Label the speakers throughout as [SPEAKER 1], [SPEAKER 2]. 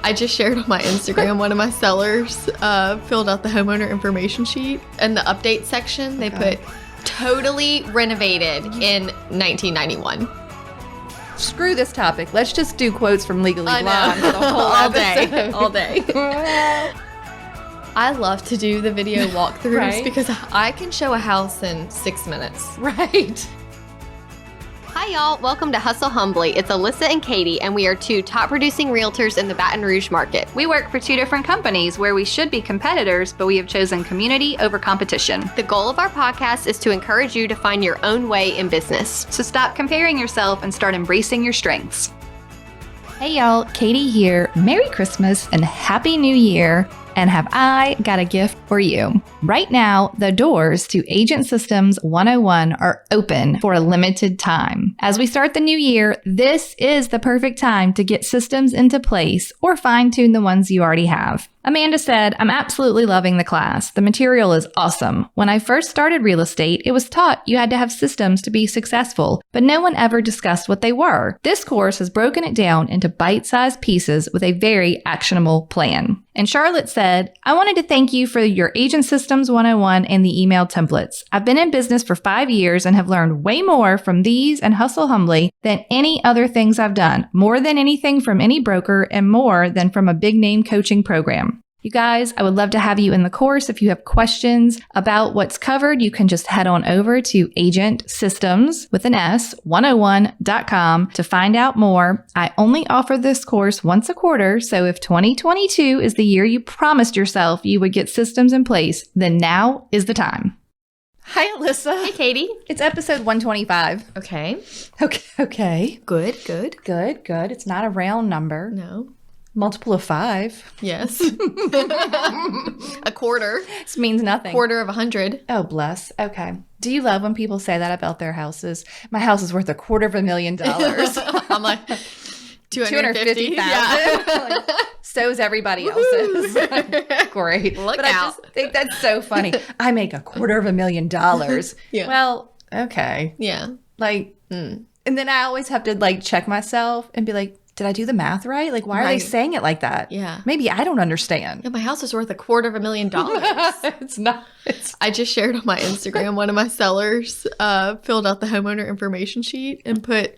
[SPEAKER 1] I just shared on my Instagram, one of my sellers filled out the homeowner information sheet. In the update section, they put totally renovated in 1991.
[SPEAKER 2] Screw this topic. Let's just do quotes from Legally Blonde for the whole
[SPEAKER 1] all
[SPEAKER 2] episode.
[SPEAKER 1] day. All day. I love to do the video walkthroughs
[SPEAKER 2] Right.
[SPEAKER 1] because I can show a house in 6 minutes.
[SPEAKER 2] Right.
[SPEAKER 1] Hi, y'all. Welcome to Hustle Humbly. It's Alyssa and Katie, and we are two top producing realtors in the Baton Rouge market.
[SPEAKER 3] We work for two different companies where we should be competitors, but we have chosen community over competition.
[SPEAKER 1] The goal of our podcast is to encourage you to find your own way in business.
[SPEAKER 3] So stop comparing yourself and start embracing your strengths.
[SPEAKER 2] Hey y'all, Katie here. Merry Christmas and Happy New Year. And have I got a gift for you? Right now, the doors to Agent Systems 101 are open for a limited time. As we start the new year, this is the perfect time to get systems into place or fine-tune the ones you already have. Amanda said, I'm absolutely loving the class. The material is awesome. When I first started real estate, it was taught you had to have systems to be successful, but no one ever discussed what they were. This course has broken it down into bite-sized pieces with a very actionable plan. And Charlotte said, I wanted to thank you for your Agent Systems 101 and the email templates. I've been in business for 5 years and have learned way more from these and Hustle Humbly than any other things I've done, more than anything from any broker and more than from a big name coaching program. You guys, I would love to have you in the course. If you have questions about what's covered, you can just head on over to Agent Systems with an S 101.com to find out more. I only offer this course once a quarter, so if 2022 is the year you promised yourself you would get systems in place, then now is the time. Hi, Alyssa.
[SPEAKER 1] Hey, Katie.
[SPEAKER 2] It's episode 125.
[SPEAKER 1] Okay.
[SPEAKER 2] Okay.
[SPEAKER 1] Good.
[SPEAKER 2] Good. It's not a round number.
[SPEAKER 1] No.
[SPEAKER 2] Multiple of 5.
[SPEAKER 1] Yes. A quarter.
[SPEAKER 2] This means nothing.
[SPEAKER 1] Quarter of 100.
[SPEAKER 2] Oh, bless. Okay. Do you love when people say that about their houses? My house is worth $250,000.
[SPEAKER 1] I'm like, 250,000.
[SPEAKER 2] Yeah. Like, so is everybody else's. Great.
[SPEAKER 1] Look
[SPEAKER 2] but
[SPEAKER 1] out.
[SPEAKER 2] I just think that's so funny. I make $250,000.
[SPEAKER 1] Yeah.
[SPEAKER 2] Well, okay.
[SPEAKER 1] Yeah.
[SPEAKER 2] Like, and then I always have to like check myself and be like, did I do the math right? Like, why are they
[SPEAKER 1] Right.
[SPEAKER 2] saying it like that?
[SPEAKER 1] Yeah.
[SPEAKER 2] Maybe I don't understand.
[SPEAKER 1] Yeah, my house is worth $250,000.
[SPEAKER 2] It's not.
[SPEAKER 1] I just shared on my Instagram, one of my sellers filled out the homeowner information sheet and put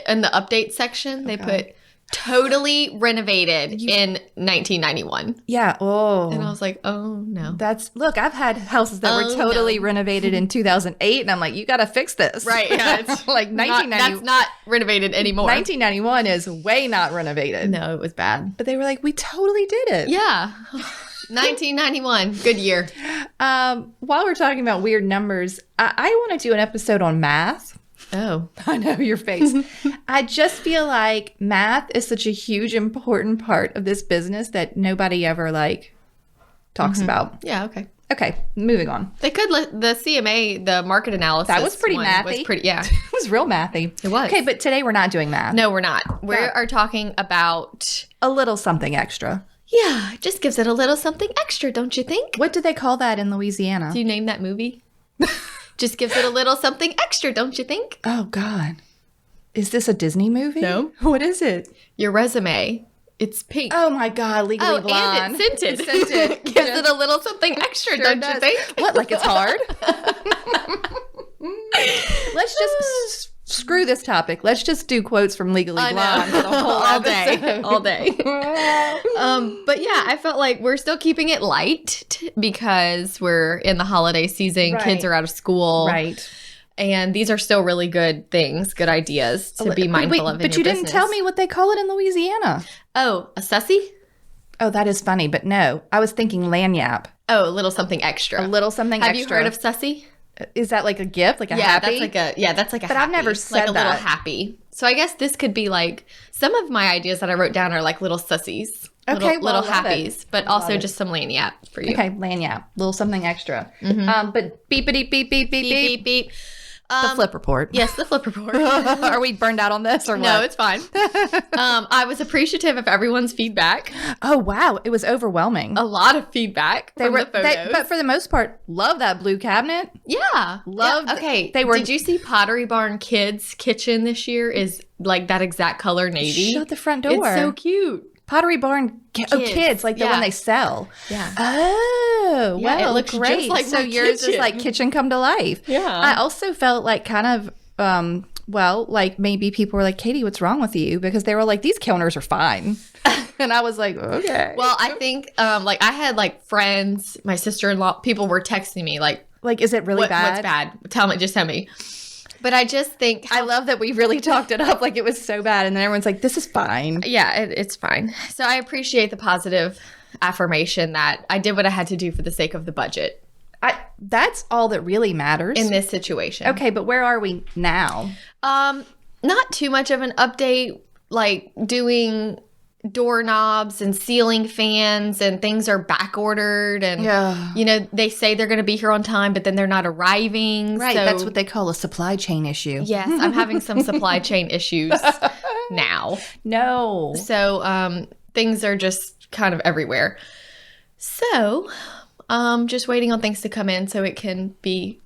[SPEAKER 1] in the update section, they put totally renovated in 1991.
[SPEAKER 2] Yeah. Oh.
[SPEAKER 1] And I was like, oh no.
[SPEAKER 2] Look, I've had houses that were totally renovated in 2008, and I'm like, you got to fix this.
[SPEAKER 1] Right. Yeah. It's
[SPEAKER 2] like 1990.
[SPEAKER 1] That's not renovated anymore.
[SPEAKER 2] 1991 is way not renovated.
[SPEAKER 1] No, it was bad.
[SPEAKER 2] But they were like, we totally did it.
[SPEAKER 1] Yeah. 1991. Good year.
[SPEAKER 2] While we're talking about weird numbers, I want to do an episode on math.
[SPEAKER 1] Oh.
[SPEAKER 2] I know your face. I just feel like math is such a huge, important part of this business that nobody ever like talks about.
[SPEAKER 1] Yeah. Okay.
[SPEAKER 2] Okay, moving on.
[SPEAKER 1] They could let the CMA, the market analysis.
[SPEAKER 2] That was pretty
[SPEAKER 1] one
[SPEAKER 2] mathy.
[SPEAKER 1] Yeah.
[SPEAKER 2] It was real mathy.
[SPEAKER 1] It was.
[SPEAKER 2] Okay, but today we're not doing math.
[SPEAKER 1] No, we're not. We are talking about.
[SPEAKER 2] A little something extra.
[SPEAKER 1] Yeah, it just gives it a little something extra, don't you think?
[SPEAKER 2] What do they call that in Louisiana?
[SPEAKER 1] Do you name that movie? Just gives it a little something extra, don't you think?
[SPEAKER 2] Oh, God. Is this a Disney movie?
[SPEAKER 1] No.
[SPEAKER 2] What is it?
[SPEAKER 1] Your resume. It's pink.
[SPEAKER 2] Oh, my God. Legally Blonde.
[SPEAKER 1] And it's scented.
[SPEAKER 2] It's scented.
[SPEAKER 1] Gives it a little something extra,
[SPEAKER 2] Sure
[SPEAKER 1] don't
[SPEAKER 2] does.
[SPEAKER 1] you think?
[SPEAKER 2] What, like it's hard? Let's just screw this topic. Let's just do quotes from Legally Blonde for the whole
[SPEAKER 1] all day.
[SPEAKER 2] episode.
[SPEAKER 1] All day. But yeah, I felt like we're still keeping it light because we're in the holiday season.
[SPEAKER 2] Right.
[SPEAKER 1] Kids are out of school.
[SPEAKER 2] Right.
[SPEAKER 1] And these are still really good things, good ideas to be mindful of in
[SPEAKER 2] But
[SPEAKER 1] your
[SPEAKER 2] you didn't
[SPEAKER 1] business.
[SPEAKER 2] tell me what they call it in Louisiana.
[SPEAKER 1] Oh, a sussy?
[SPEAKER 2] Oh, that is funny. But no, I was thinking lanyap.
[SPEAKER 1] Oh, a little something extra.
[SPEAKER 2] A little something
[SPEAKER 1] Have
[SPEAKER 2] extra.
[SPEAKER 1] you heard of sussy?
[SPEAKER 2] Is that like a gift? Like a happy?
[SPEAKER 1] That's like a
[SPEAKER 2] But
[SPEAKER 1] happy.
[SPEAKER 2] I've never said
[SPEAKER 1] like a little
[SPEAKER 2] that.
[SPEAKER 1] happy. So I guess this could be like some of my ideas that I wrote down are like little sussies.
[SPEAKER 2] Okay,
[SPEAKER 1] little
[SPEAKER 2] well, I love
[SPEAKER 1] happies, but also just some lanyap for you.
[SPEAKER 2] Okay, lanyap. Little something extra. But beepity beep beep beep beep.
[SPEAKER 1] Beep, beep.
[SPEAKER 2] The flip report.
[SPEAKER 1] Yes, the flip report.
[SPEAKER 2] Are we burned out on this or what?
[SPEAKER 1] No, it's fine. I was appreciative of everyone's feedback.
[SPEAKER 2] Oh, wow. It was overwhelming.
[SPEAKER 1] A lot of feedback from the photos.
[SPEAKER 2] But for the most part, love that blue cabinet.
[SPEAKER 1] Yeah.
[SPEAKER 2] Loved-
[SPEAKER 1] Yeah. Okay.
[SPEAKER 2] they were-
[SPEAKER 1] Did you see Pottery Barn Kids Kitchen this year is like that exact color navy?
[SPEAKER 2] Shut the front door.
[SPEAKER 1] It's so cute.
[SPEAKER 2] Pottery Barn kids, like the one they sell.
[SPEAKER 1] Yeah.
[SPEAKER 2] Oh,
[SPEAKER 1] Yeah,
[SPEAKER 2] well,
[SPEAKER 1] it looks
[SPEAKER 2] great.
[SPEAKER 1] just like
[SPEAKER 2] so
[SPEAKER 1] my
[SPEAKER 2] yours
[SPEAKER 1] kitchen.
[SPEAKER 2] is like kitchen come to life.
[SPEAKER 1] Yeah.
[SPEAKER 2] I also felt like kind of, like maybe people were like, Katie, what's wrong with you? Because they were like, these counters are fine. And I was like, okay.
[SPEAKER 1] Well, I think like I had like friends, my sister-in-law, people were texting me like,
[SPEAKER 2] is it really bad?
[SPEAKER 1] What's bad? Just tell me. But I just think
[SPEAKER 2] I love that we really talked it up like it was so bad. And then everyone's like, this is fine.
[SPEAKER 1] Yeah, it's fine. So I appreciate the positive affirmation that I did what I had to do for the sake of the budget.
[SPEAKER 2] That's all that really matters.
[SPEAKER 1] In this situation.
[SPEAKER 2] Okay, but where are we now?
[SPEAKER 1] Not too much of an update, like doing doorknobs and ceiling fans and things are back ordered and they say they're going to be here on time but then they're not arriving.
[SPEAKER 2] Right,
[SPEAKER 1] so,
[SPEAKER 2] that's what they call a supply chain issue.
[SPEAKER 1] Yes, I'm having some supply chain issues now.
[SPEAKER 2] No.
[SPEAKER 1] So things are just kind of everywhere. So just waiting on things to come in so it can be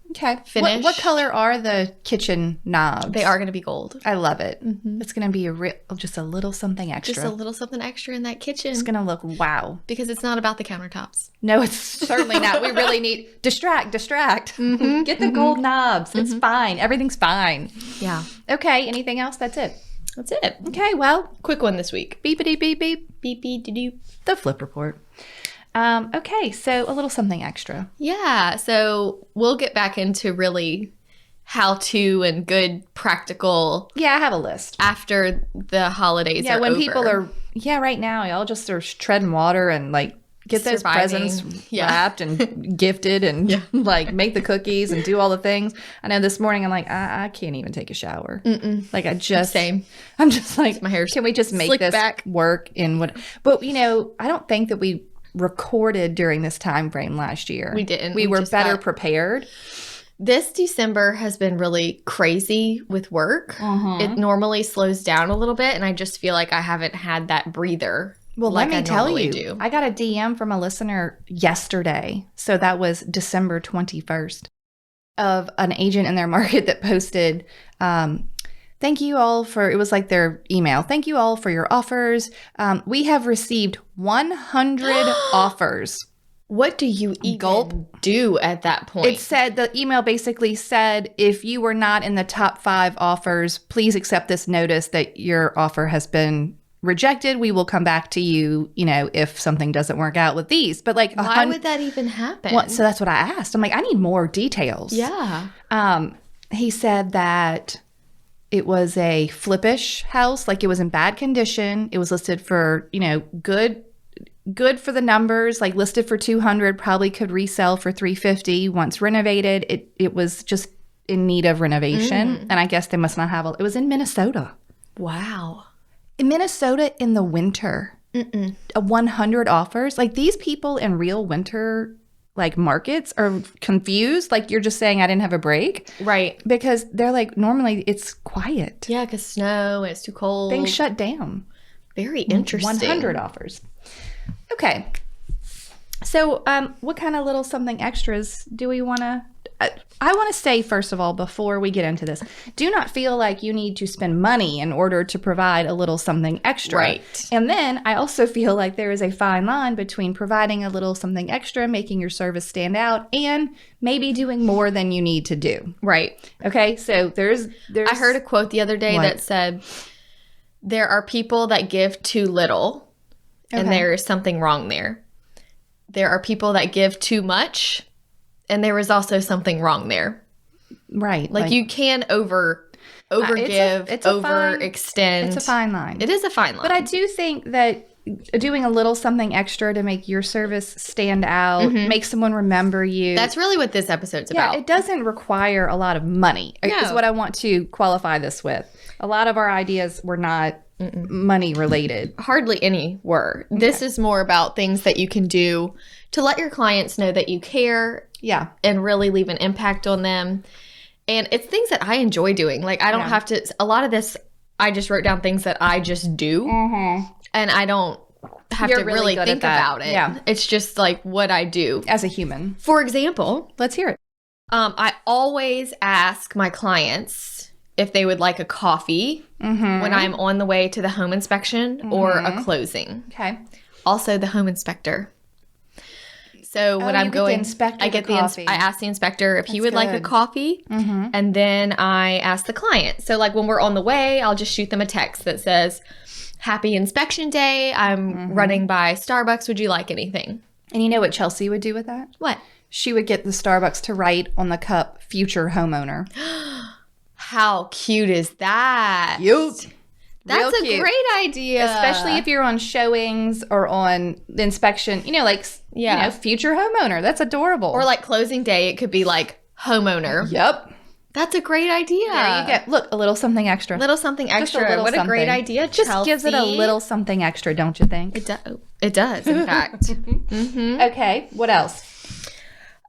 [SPEAKER 1] finished.
[SPEAKER 2] What color are the kitchen knobs?
[SPEAKER 1] They are going to be gold.
[SPEAKER 2] I love it. Mm-hmm. It's going to be just a little something extra.
[SPEAKER 1] Just a little something extra in that kitchen.
[SPEAKER 2] It's going to look wow.
[SPEAKER 1] Because it's not about the countertops.
[SPEAKER 2] No, it's certainly not. We really need distract. Mm-hmm. Get the gold knobs. Mm-hmm. It's fine. Everything's fine.
[SPEAKER 1] Yeah.
[SPEAKER 2] Okay. Anything else? That's it.
[SPEAKER 1] That's it.
[SPEAKER 2] Okay. Well,
[SPEAKER 1] quick one this week.
[SPEAKER 2] Beepity beep beep.
[SPEAKER 1] Beep beep doop.
[SPEAKER 2] The flip report. Okay, so a little something extra.
[SPEAKER 1] Yeah, so we'll get back into really how-to and good practical.
[SPEAKER 2] Yeah, I have a list.
[SPEAKER 1] After the holidays are
[SPEAKER 2] when
[SPEAKER 1] over.
[SPEAKER 2] people are, right now, y'all just are treading water and like get those presents wrapped and gifted and like make the cookies and do all the things. I know this morning I'm like, I can't even take a shower.
[SPEAKER 1] Mm-mm.
[SPEAKER 2] Like I just,
[SPEAKER 1] same.
[SPEAKER 2] I'm just like,
[SPEAKER 1] my hair's
[SPEAKER 2] can we just make this work in what, but I don't think that we recorded during this time frame last year.
[SPEAKER 1] We didn't.
[SPEAKER 2] We were better prepared.
[SPEAKER 1] This December has been really crazy with work.
[SPEAKER 2] Mm-hmm.
[SPEAKER 1] It normally slows down a little bit, and I just feel like I haven't had that breather.
[SPEAKER 2] Well,
[SPEAKER 1] like
[SPEAKER 2] let me tell you, I got a DM from a listener yesterday. So that was December 21st of an agent in their market that posted, thank you all for, it was like their email. Thank you all for your offers. We have received 100 offers.
[SPEAKER 1] What do you even do at that point?
[SPEAKER 2] It said, the email basically said, if you were not in the top 5 offers, please accept this notice that your offer has been rejected. We will come back to you, if something doesn't work out with these. But like,
[SPEAKER 1] why would that even happen?
[SPEAKER 2] Well, so that's what I asked. I'm like, I need more details.
[SPEAKER 1] Yeah.
[SPEAKER 2] He said that it was a flippish house, like it was in bad condition. It was listed for, good for the numbers, like listed for 200, probably could resell for 350 once renovated. It was just in need of renovation. And I guess they must not have it was in Minnesota.
[SPEAKER 1] Wow.
[SPEAKER 2] In Minnesota in the winter. 100 offers. Like these people in real winter like markets are confused. Like you're just saying I didn't have a break.
[SPEAKER 1] Right.
[SPEAKER 2] Because they're like, normally it's quiet.
[SPEAKER 1] Yeah, because snow and it's too cold.
[SPEAKER 2] Things shut down.
[SPEAKER 1] Very interesting.
[SPEAKER 2] 100 offers. Okay. So what kind of little something extras do we want to... I want to say, first of all, before we get into this, do not feel like you need to spend money in order to provide a little something extra.
[SPEAKER 1] Right.
[SPEAKER 2] And then I also feel like there is a fine line between providing a little something extra, making your service stand out, and maybe doing more than you need to do.
[SPEAKER 1] Right.
[SPEAKER 2] Okay, so there's
[SPEAKER 1] I heard a quote the other day that said, there are people that give too little, and there is something wrong there. There are people that give too much, and there is also something wrong there.
[SPEAKER 2] Right.
[SPEAKER 1] Like you can overgive, overextend.
[SPEAKER 2] It's a fine line.
[SPEAKER 1] It is a fine line.
[SPEAKER 2] But I do think that doing a little something extra to make your service stand out, make someone remember you.
[SPEAKER 1] That's really what this episode's about.
[SPEAKER 2] It doesn't require a lot of money, is what I want to qualify this with. A lot of our ideas were not money related.
[SPEAKER 1] Hardly any were. Okay. This is more about things that you can do to let your clients know that you care.
[SPEAKER 2] Yeah. And
[SPEAKER 1] really leave an impact on them. And it's things that I enjoy doing. Like I don't have to, a lot of this, I just wrote down things that I just do. And I don't have to really think about it.
[SPEAKER 2] Yeah.
[SPEAKER 1] It's just like what I do.
[SPEAKER 2] As a human.
[SPEAKER 1] For example.
[SPEAKER 2] Let's hear it.
[SPEAKER 1] I always ask my clients, if they would like a coffee when I'm on the way to the home inspection or a closing.
[SPEAKER 2] Okay.
[SPEAKER 1] Also, the home inspector. So when I'm going, I ask the inspector if he would like a coffee, and then I ask the client. So like when we're on the way, I'll just shoot them a text that says, "Happy inspection day. I'm running by Starbucks. Would you like anything?"
[SPEAKER 2] And you know what Chelsea would do with that?
[SPEAKER 1] What?
[SPEAKER 2] She would get the Starbucks to write on the cup, "Future homeowner."
[SPEAKER 1] How cute is that? That's a great idea.
[SPEAKER 2] Especially if you're on showings or on the inspection, future homeowner. That's adorable.
[SPEAKER 1] Or like closing day, it could be like homeowner.
[SPEAKER 2] Yep.
[SPEAKER 1] That's a great idea.
[SPEAKER 2] There you go. Look, a little something extra.
[SPEAKER 1] Little something extra. What a great idea, Chelsea.
[SPEAKER 2] Just gives it a little something extra, don't you think?
[SPEAKER 1] It does, in fact.
[SPEAKER 2] Okay. What else?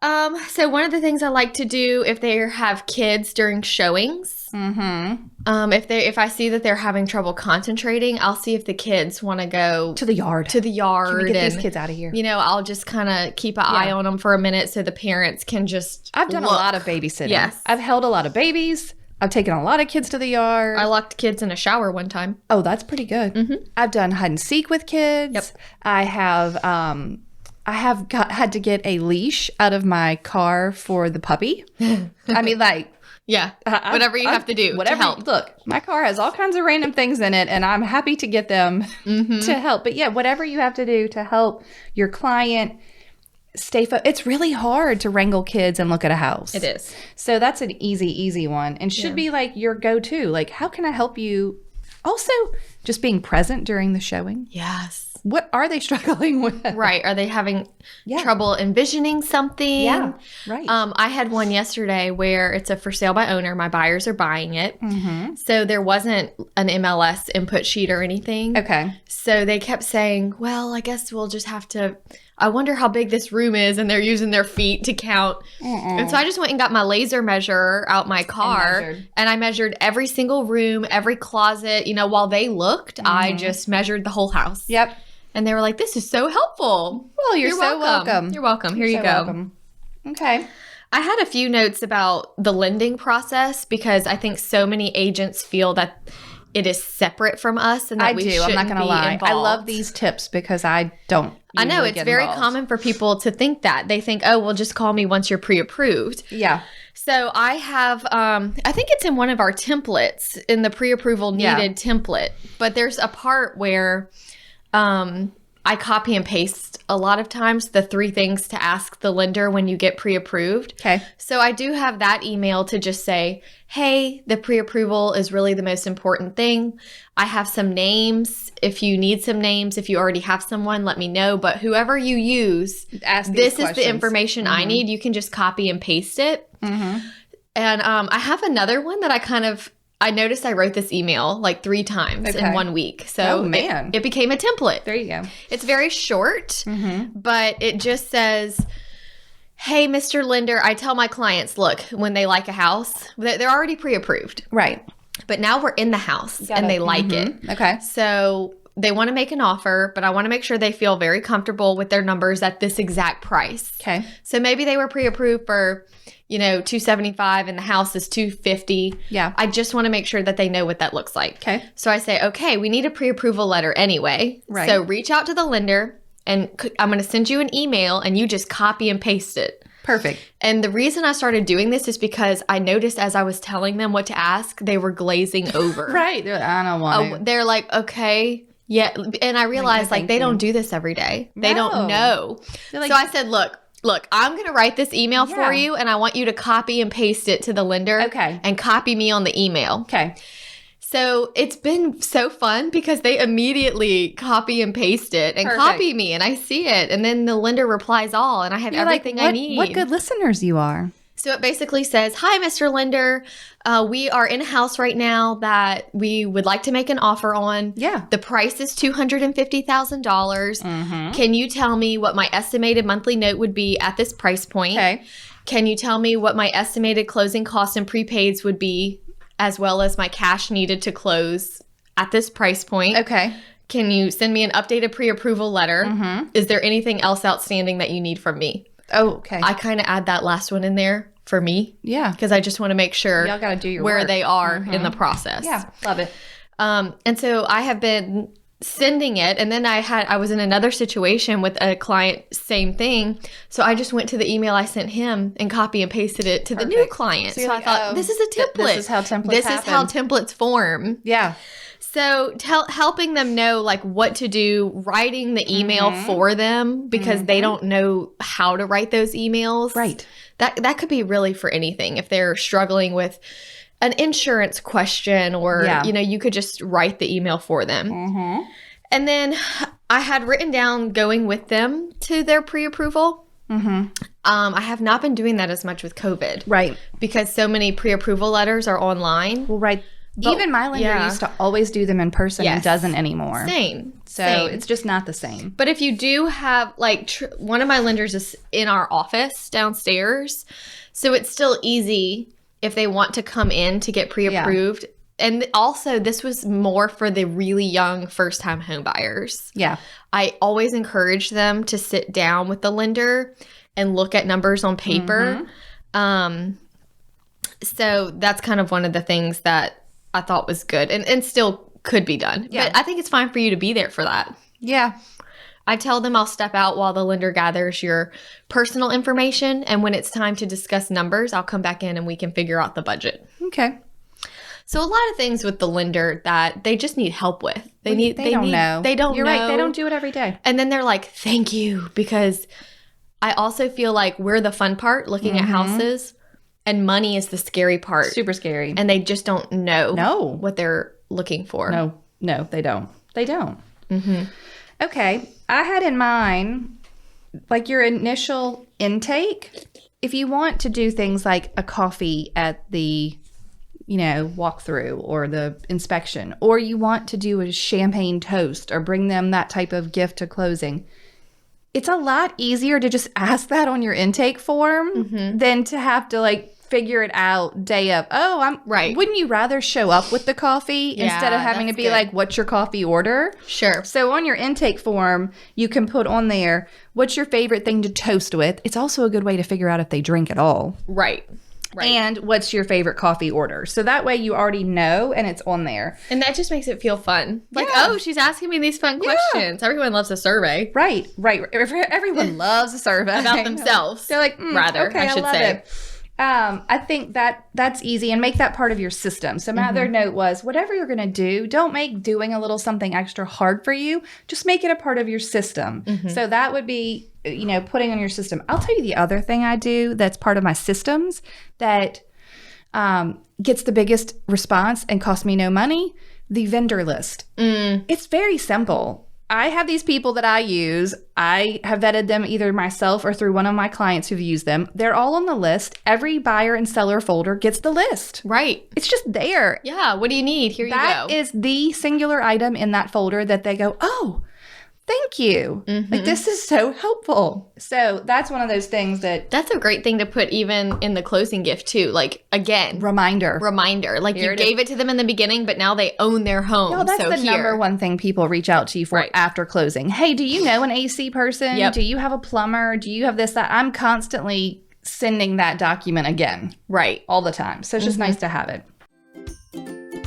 [SPEAKER 1] So one of the things I like to do if they have kids during showings, if I see that they're having trouble concentrating, I'll see if the kids want to go
[SPEAKER 2] to the yard.
[SPEAKER 1] Can we
[SPEAKER 2] get these kids out of here?
[SPEAKER 1] I'll just kind of keep an eye on them for a minute so the parents can just
[SPEAKER 2] I've done a lot of babysitting.
[SPEAKER 1] Yes.
[SPEAKER 2] I've held a lot of babies. I've taken a lot of kids to the yard.
[SPEAKER 1] I locked kids in a shower one time.
[SPEAKER 2] Oh, that's pretty good. I've done hide and seek with kids.
[SPEAKER 1] Yep.
[SPEAKER 2] I have had to get a leash out of my car for the puppy. I mean, like...
[SPEAKER 1] Yeah, whatever you have to do to help.
[SPEAKER 2] Look, my car has all kinds of random things in it, and I'm happy to get them to help. But yeah, whatever you have to do to help your client stay focused. It's really hard to wrangle kids and look at a house.
[SPEAKER 1] It is.
[SPEAKER 2] So that's an easy one, and should be like your go-to. Like, how can I help you? Also, just being present during the showing.
[SPEAKER 1] Yes.
[SPEAKER 2] What are they struggling with? Right.
[SPEAKER 1] Are they having trouble envisioning something?
[SPEAKER 2] Yeah, right.
[SPEAKER 1] I had one yesterday where it's a for sale by owner. My buyers are buying it. So there wasn't an MLS input sheet or anything.
[SPEAKER 2] Okay.
[SPEAKER 1] So they kept saying, well, I guess we'll just have to, I wonder how big this room is. And they're using their feet to count. And so I just went and got my laser measure out my car. And I measured every single room, every closet. While they looked, I just measured the whole house.
[SPEAKER 2] Yep.
[SPEAKER 1] And they were like, this is so helpful.
[SPEAKER 2] Well, you're so welcome.
[SPEAKER 1] You're welcome. Here you go.
[SPEAKER 2] Welcome. Okay.
[SPEAKER 1] I had a few notes about the lending process because I think so many agents feel that it is separate from us and that I'm not going to lie. Involved.
[SPEAKER 2] I love these tips because I don't.
[SPEAKER 1] I know it's very common for people to think that. They think, oh, well, just call me once you're pre-approved.
[SPEAKER 2] Yeah.
[SPEAKER 1] So I have, I think it's in one of our templates, in the pre-approval needed template. But there's a part where I copy and paste a lot of times the 3 things to ask the lender when you get pre-approved.
[SPEAKER 2] Okay.
[SPEAKER 1] So I do have that email to just say, hey, the pre-approval is really the most important thing. I have some names. If you need some names, if you already have someone, let me know. But whoever you use, this is the information I need. You can just copy and paste it. And I have another one that I noticed I wrote this email like 3 times in 1 week. So it became a template.
[SPEAKER 2] There you go.
[SPEAKER 1] It's very short, but it just says, hey, Mr. Lender, I tell my clients, look, when they like a house, they're already pre-approved.
[SPEAKER 2] Right.
[SPEAKER 1] But now we're in the house and they like it.
[SPEAKER 2] Okay.
[SPEAKER 1] So they want to make an offer, but I want to make sure they feel very comfortable with their numbers at this exact price.
[SPEAKER 2] Okay.
[SPEAKER 1] So maybe they were pre-approved for, $275 and the house is $250.
[SPEAKER 2] Yeah.
[SPEAKER 1] I just want to make sure that they know what that looks like.
[SPEAKER 2] Okay.
[SPEAKER 1] So I say, okay, we need a pre-approval letter anyway.
[SPEAKER 2] Right.
[SPEAKER 1] So reach out to the lender and I'm going to send you an email and you just copy and paste it.
[SPEAKER 2] Perfect.
[SPEAKER 1] And the reason I started doing this is because I noticed as I was telling them what to ask, they were glazing over.
[SPEAKER 2] Right. They're like, I don't want to.
[SPEAKER 1] They're like, okay. Yeah. And I realized they don't do this every day. They don't know. Like, so I said, look, I'm going to write this email for you and I want you to copy and paste it to the lender.
[SPEAKER 2] Okay.
[SPEAKER 1] And copy me on the email.
[SPEAKER 2] Okay.
[SPEAKER 1] So it's been so fun because they immediately copy and paste it and copy me and I see it. And then the lender replies all and I have everything I need.
[SPEAKER 2] What good listeners you are.
[SPEAKER 1] So it basically says, hi, Mr. Lender. We are in a house right now that we would like to make an offer on.
[SPEAKER 2] Yeah.
[SPEAKER 1] The price is $250,000. Can you tell me what my estimated monthly note would be at this price point?
[SPEAKER 2] Okay.
[SPEAKER 1] Can you tell me what my estimated closing costs and prepaids would be, as well as my cash needed to close at this price point?
[SPEAKER 2] Okay.
[SPEAKER 1] Can you send me an updated pre-approval letter? Is there anything else outstanding that you need from me?
[SPEAKER 2] Oh, okay.
[SPEAKER 1] I kind of add that last one in there for me.
[SPEAKER 2] Yeah.
[SPEAKER 1] Because I just want to make sure
[SPEAKER 2] Y'all got to do your
[SPEAKER 1] where
[SPEAKER 2] work.
[SPEAKER 1] they are in the process.
[SPEAKER 2] Yeah. Love it.
[SPEAKER 1] And so I have been sending it, and then I was in another situation with a client, same thing. So I just went to the email I sent him and copy and pasted it to the new client.
[SPEAKER 2] So
[SPEAKER 1] So,
[SPEAKER 2] you're
[SPEAKER 1] I
[SPEAKER 2] like,
[SPEAKER 1] thought, this is a template.
[SPEAKER 2] This is how templates
[SPEAKER 1] This is how
[SPEAKER 2] happen.
[SPEAKER 1] templates form.
[SPEAKER 2] Yeah.
[SPEAKER 1] So helping them know like what to do, writing the email for them because they don't know how to write those emails.
[SPEAKER 2] Right.
[SPEAKER 1] That could be really for anything. If they're struggling with an insurance question or, you could just write the email for them. And then I had written down going with them to their pre-approval. I have not been doing that as much with COVID.
[SPEAKER 2] Right.
[SPEAKER 1] Because so many pre-approval letters are online.
[SPEAKER 2] Well, right.
[SPEAKER 1] But-
[SPEAKER 2] even my lender used to always do them in person and doesn't anymore.
[SPEAKER 1] Same.
[SPEAKER 2] It's just not the same.
[SPEAKER 1] But if you do have, like, one of my lenders is in our office downstairs. So it's still easy if they want to come in to get pre-approved. And also, this was more for the really young first-time home buyers.
[SPEAKER 2] Yeah.
[SPEAKER 1] I always encourage them to sit down with the lender and look at numbers on paper. So that's kind of one of the things that I thought was good and still could be done.
[SPEAKER 2] Yeah.
[SPEAKER 1] But I think it's fine for you to be there for that.
[SPEAKER 2] Yeah.
[SPEAKER 1] I tell them I'll step out while the lender gathers your personal information. And when it's time to discuss numbers, I'll come back in and we can figure out the budget.
[SPEAKER 2] Okay.
[SPEAKER 1] So a lot of things with the lender that they just need help with. They
[SPEAKER 2] don't know.
[SPEAKER 1] They don't
[SPEAKER 2] You're
[SPEAKER 1] know.
[SPEAKER 2] right. They don't do it every day.
[SPEAKER 1] And then they're like, thank you. Because I also feel like we're the fun part looking at houses and money is the scary part.
[SPEAKER 2] Super scary.
[SPEAKER 1] And they just don't know
[SPEAKER 2] what
[SPEAKER 1] they're looking for.
[SPEAKER 2] No, they don't. They don't. Okay. I had in mind, like your initial intake, if you want to do things like a coffee at the, walkthrough or the inspection, or you want to do a champagne toast or bring them that type of gift to closing, it's a lot easier to just ask that on your intake form than to have to figure it out day of. Oh, I'm right. Wouldn't you rather show up with the coffee instead of having to be like, what's your coffee order?
[SPEAKER 1] Sure.
[SPEAKER 2] So on your intake form, you can put on there, what's your favorite thing to toast with? It's also a good way to figure out if they drink at all.
[SPEAKER 1] Right.
[SPEAKER 2] And what's your favorite coffee order? So that way you already know and it's on there.
[SPEAKER 1] And that just makes it feel fun. Like, oh, she's asking me these fun questions. Everyone loves a survey.
[SPEAKER 2] Right. Everyone loves a survey.
[SPEAKER 1] About themselves.
[SPEAKER 2] They're like,
[SPEAKER 1] rather,
[SPEAKER 2] okay,
[SPEAKER 1] I should
[SPEAKER 2] love
[SPEAKER 1] say.
[SPEAKER 2] It. I think that's easy, and make that part of your system. So my other note was, whatever you're going to do, don't make doing a little something extra hard for you. Just make it a part of your system. So that would be, putting on your system. I'll tell you the other thing I do that's part of my systems that gets the biggest response and costs me no money, the vendor list. It's very simple. I have these people that I use. I have vetted them either myself or through one of my clients who've used them. They're all on the list. Every buyer and seller folder gets the list.
[SPEAKER 1] Right.
[SPEAKER 2] It's just there.
[SPEAKER 1] Yeah. What do you need? Here you go.
[SPEAKER 2] That is the singular item in that folder that they go, oh, thank you. This is so helpful. So that's one of those things that's
[SPEAKER 1] a great thing to put even in the closing gift too. Like, again,
[SPEAKER 2] reminder.
[SPEAKER 1] Like you gave it to them in the beginning, but now they own their home.
[SPEAKER 2] No, that's the number one thing people reach out to you for after closing. Hey, do you know an AC person? Do you have a plumber? Do you have this, that? I'm constantly sending that document again.
[SPEAKER 1] Right.
[SPEAKER 2] All the time. So it's just nice to have it.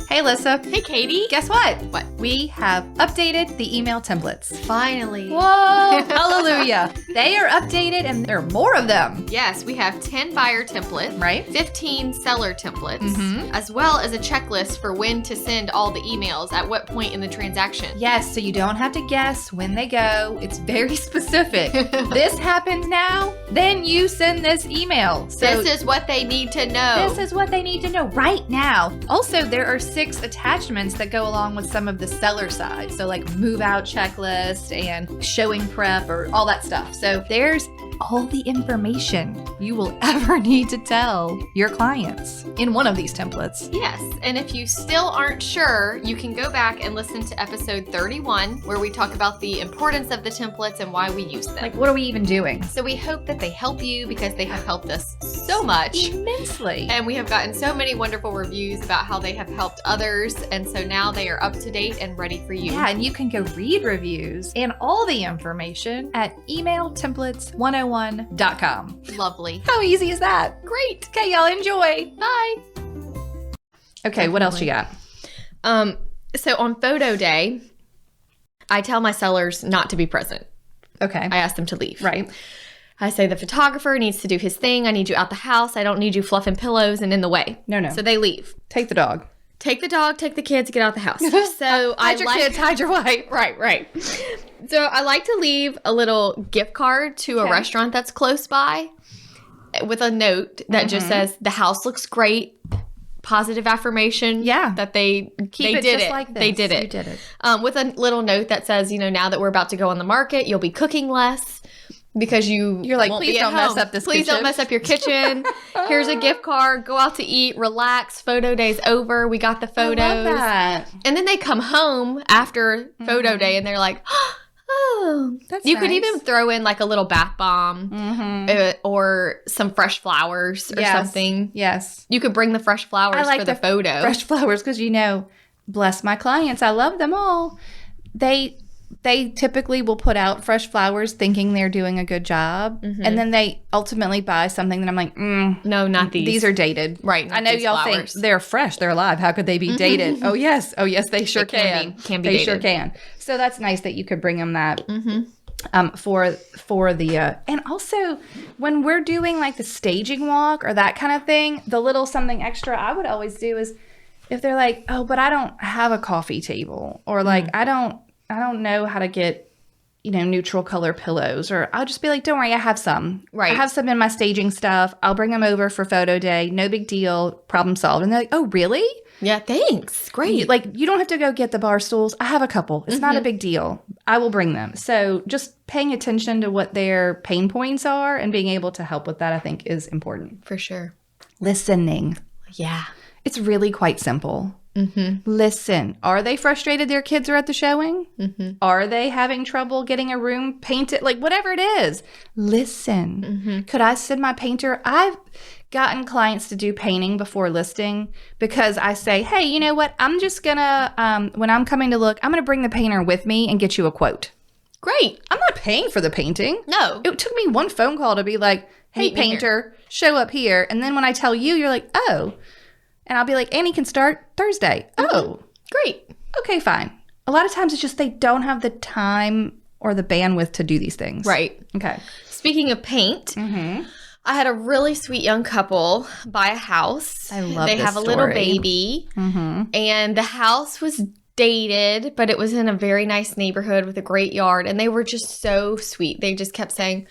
[SPEAKER 2] Hey, Alyssa.
[SPEAKER 1] Hey, Katie.
[SPEAKER 2] Guess what?
[SPEAKER 1] What?
[SPEAKER 2] We have updated the email templates.
[SPEAKER 1] Finally.
[SPEAKER 2] Whoa, hallelujah. They are updated and there are more of them.
[SPEAKER 1] Yes, we have 10 buyer templates,
[SPEAKER 2] right?
[SPEAKER 1] 15 seller templates, as well as a checklist for when to send all the emails at what point in the transaction.
[SPEAKER 2] Yes, so you don't have to guess when they go. It's very specific. This happens now, then you send this email. So
[SPEAKER 1] this is what they need to know.
[SPEAKER 2] This is what they need to know right now. Also, there are 6 attachments that go along with some of the seller side. So like move out checklist and showing prep or all that stuff. So there's all the information you will ever need to tell your clients in one of these templates.
[SPEAKER 1] Yes, and if you still aren't sure, you can go back and listen to episode 31 where we talk about the importance of the templates and why we use them.
[SPEAKER 2] Like, what are we even doing?
[SPEAKER 1] So we hope that they help you because they have helped us so much.
[SPEAKER 2] Immensely.
[SPEAKER 1] And we have gotten so many wondrous reviews about how they have helped others, and so now they are up to date and ready for you.
[SPEAKER 2] Yeah, and you can go read reviews and all the information at emailtemplates101.com. agents101.com.
[SPEAKER 1] Lovely.
[SPEAKER 2] How easy is that?
[SPEAKER 1] Great.
[SPEAKER 2] Okay, y'all enjoy.
[SPEAKER 1] Bye.
[SPEAKER 2] Okay, what else you got?
[SPEAKER 1] So on photo day, I tell my sellers not to be present.
[SPEAKER 2] Okay.
[SPEAKER 1] I ask them to leave.
[SPEAKER 2] Right.
[SPEAKER 1] I say the photographer needs to do his thing. I need you out the house. I don't need you fluffing pillows and in the way.
[SPEAKER 2] No.
[SPEAKER 1] So they leave.
[SPEAKER 2] Take the dog.
[SPEAKER 1] Take the dog, take the kids, get out the house. So
[SPEAKER 2] Hide your kids, hide your wife.
[SPEAKER 1] Right. So I like to leave a little gift card to a restaurant that's close by with a note that just says, the house looks great. Positive affirmation.
[SPEAKER 2] Yeah.
[SPEAKER 1] That they
[SPEAKER 2] Keep
[SPEAKER 1] did
[SPEAKER 2] it just
[SPEAKER 1] it.
[SPEAKER 2] like this.
[SPEAKER 1] They did it.
[SPEAKER 2] You did it.
[SPEAKER 1] With a little note that says, now that we're about to go on the market, you'll be cooking less because you're
[SPEAKER 2] like,
[SPEAKER 1] won't
[SPEAKER 2] please
[SPEAKER 1] be at
[SPEAKER 2] don't mess
[SPEAKER 1] home.
[SPEAKER 2] up this
[SPEAKER 1] Please
[SPEAKER 2] kitchen."
[SPEAKER 1] don't mess up your kitchen. Here's a gift card. Go out to eat. Relax. Photo day's over. We got the photos.
[SPEAKER 2] I love that.
[SPEAKER 1] And then they come home after photo day and they're like, oh,
[SPEAKER 2] That's
[SPEAKER 1] you could
[SPEAKER 2] nice.
[SPEAKER 1] even throw in like a little bath bomb or some fresh flowers or something.
[SPEAKER 2] Yes.
[SPEAKER 1] You could bring the fresh flowers
[SPEAKER 2] I like
[SPEAKER 1] for the photo.
[SPEAKER 2] Fresh flowers because, bless my clients. I love them all. They typically will put out fresh flowers thinking they're doing a good job. And then they ultimately buy something that I'm like,
[SPEAKER 1] No, not these.
[SPEAKER 2] these are dated.
[SPEAKER 1] Right, not
[SPEAKER 2] I know
[SPEAKER 1] these
[SPEAKER 2] y'all
[SPEAKER 1] flowers.
[SPEAKER 2] think they're fresh. They're alive. How could they be dated? Oh, yes, they sure
[SPEAKER 1] They can
[SPEAKER 2] can.
[SPEAKER 1] be. Can be
[SPEAKER 2] They
[SPEAKER 1] dated.
[SPEAKER 2] sure can. So that's nice that you could bring them that. For the and also when we're doing like the staging walk or that kind of thing, the little something extra I would always do is if they're like, oh, but I don't have a coffee table, or like I don't know how to get neutral color pillows, or I'll just be like, don't worry, I have some.
[SPEAKER 1] Right.
[SPEAKER 2] I have some in my staging stuff. I'll bring them over for photo day. No big deal. Problem solved. And they're like, oh, really?
[SPEAKER 1] Yeah, thanks. Great.
[SPEAKER 2] Like, you don't have to go get the bar stools. I have a couple. It's not a big deal. I will bring them. So just paying attention to what their pain points are and being able to help with that, I think, is important.
[SPEAKER 1] For sure.
[SPEAKER 2] Listening.
[SPEAKER 1] Yeah.
[SPEAKER 2] It's really quite simple. Listen. Are they frustrated their kids are at the showing? Are they having trouble getting a room painted? Like, whatever it is. Listen. Could I send my painter? I've gotten clients to do painting before listing because I say, hey, you know what? I'm just going to, when I'm coming to look, I'm going to bring the painter with me and get you a quote.
[SPEAKER 1] Great.
[SPEAKER 2] I'm not paying for the painting.
[SPEAKER 1] No.
[SPEAKER 2] It took me one phone call to be like, hey,
[SPEAKER 1] Meet me here.
[SPEAKER 2] painter, show up here. And then when I tell you, you're like, oh. And I'll be like, Annie can start Thursday. Oh,
[SPEAKER 1] Great.
[SPEAKER 2] okay, fine. A lot of times it's just they don't have the time or the bandwidth to do these things.
[SPEAKER 1] Right.
[SPEAKER 2] Okay.
[SPEAKER 1] Speaking of paint, I had a really sweet young couple buy a house.
[SPEAKER 2] I love
[SPEAKER 1] They
[SPEAKER 2] this
[SPEAKER 1] have a little
[SPEAKER 2] story.
[SPEAKER 1] baby. And the house was dated, but it was in a very nice neighborhood with a great yard. And they were just so sweet. They just kept saying,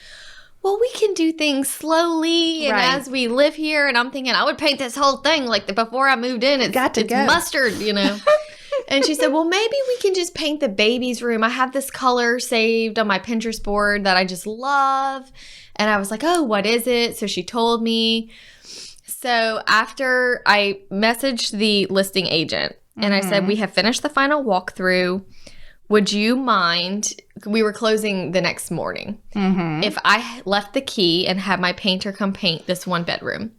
[SPEAKER 1] well, we can do things slowly and
[SPEAKER 2] Right.
[SPEAKER 1] as we live here. And I'm thinking, I would paint this whole thing like before I moved in. It's
[SPEAKER 2] Got to go.
[SPEAKER 1] mustard, And she said, well, maybe we can just paint the baby's room. I have this color saved on my Pinterest board that I just love. And I was like, oh, what is it? So she told me. So after I messaged the listing agent and I said, we have finished the final walkthrough. Would you mind? We were closing the next morning. If I left the key and had my painter come paint this one bedroom.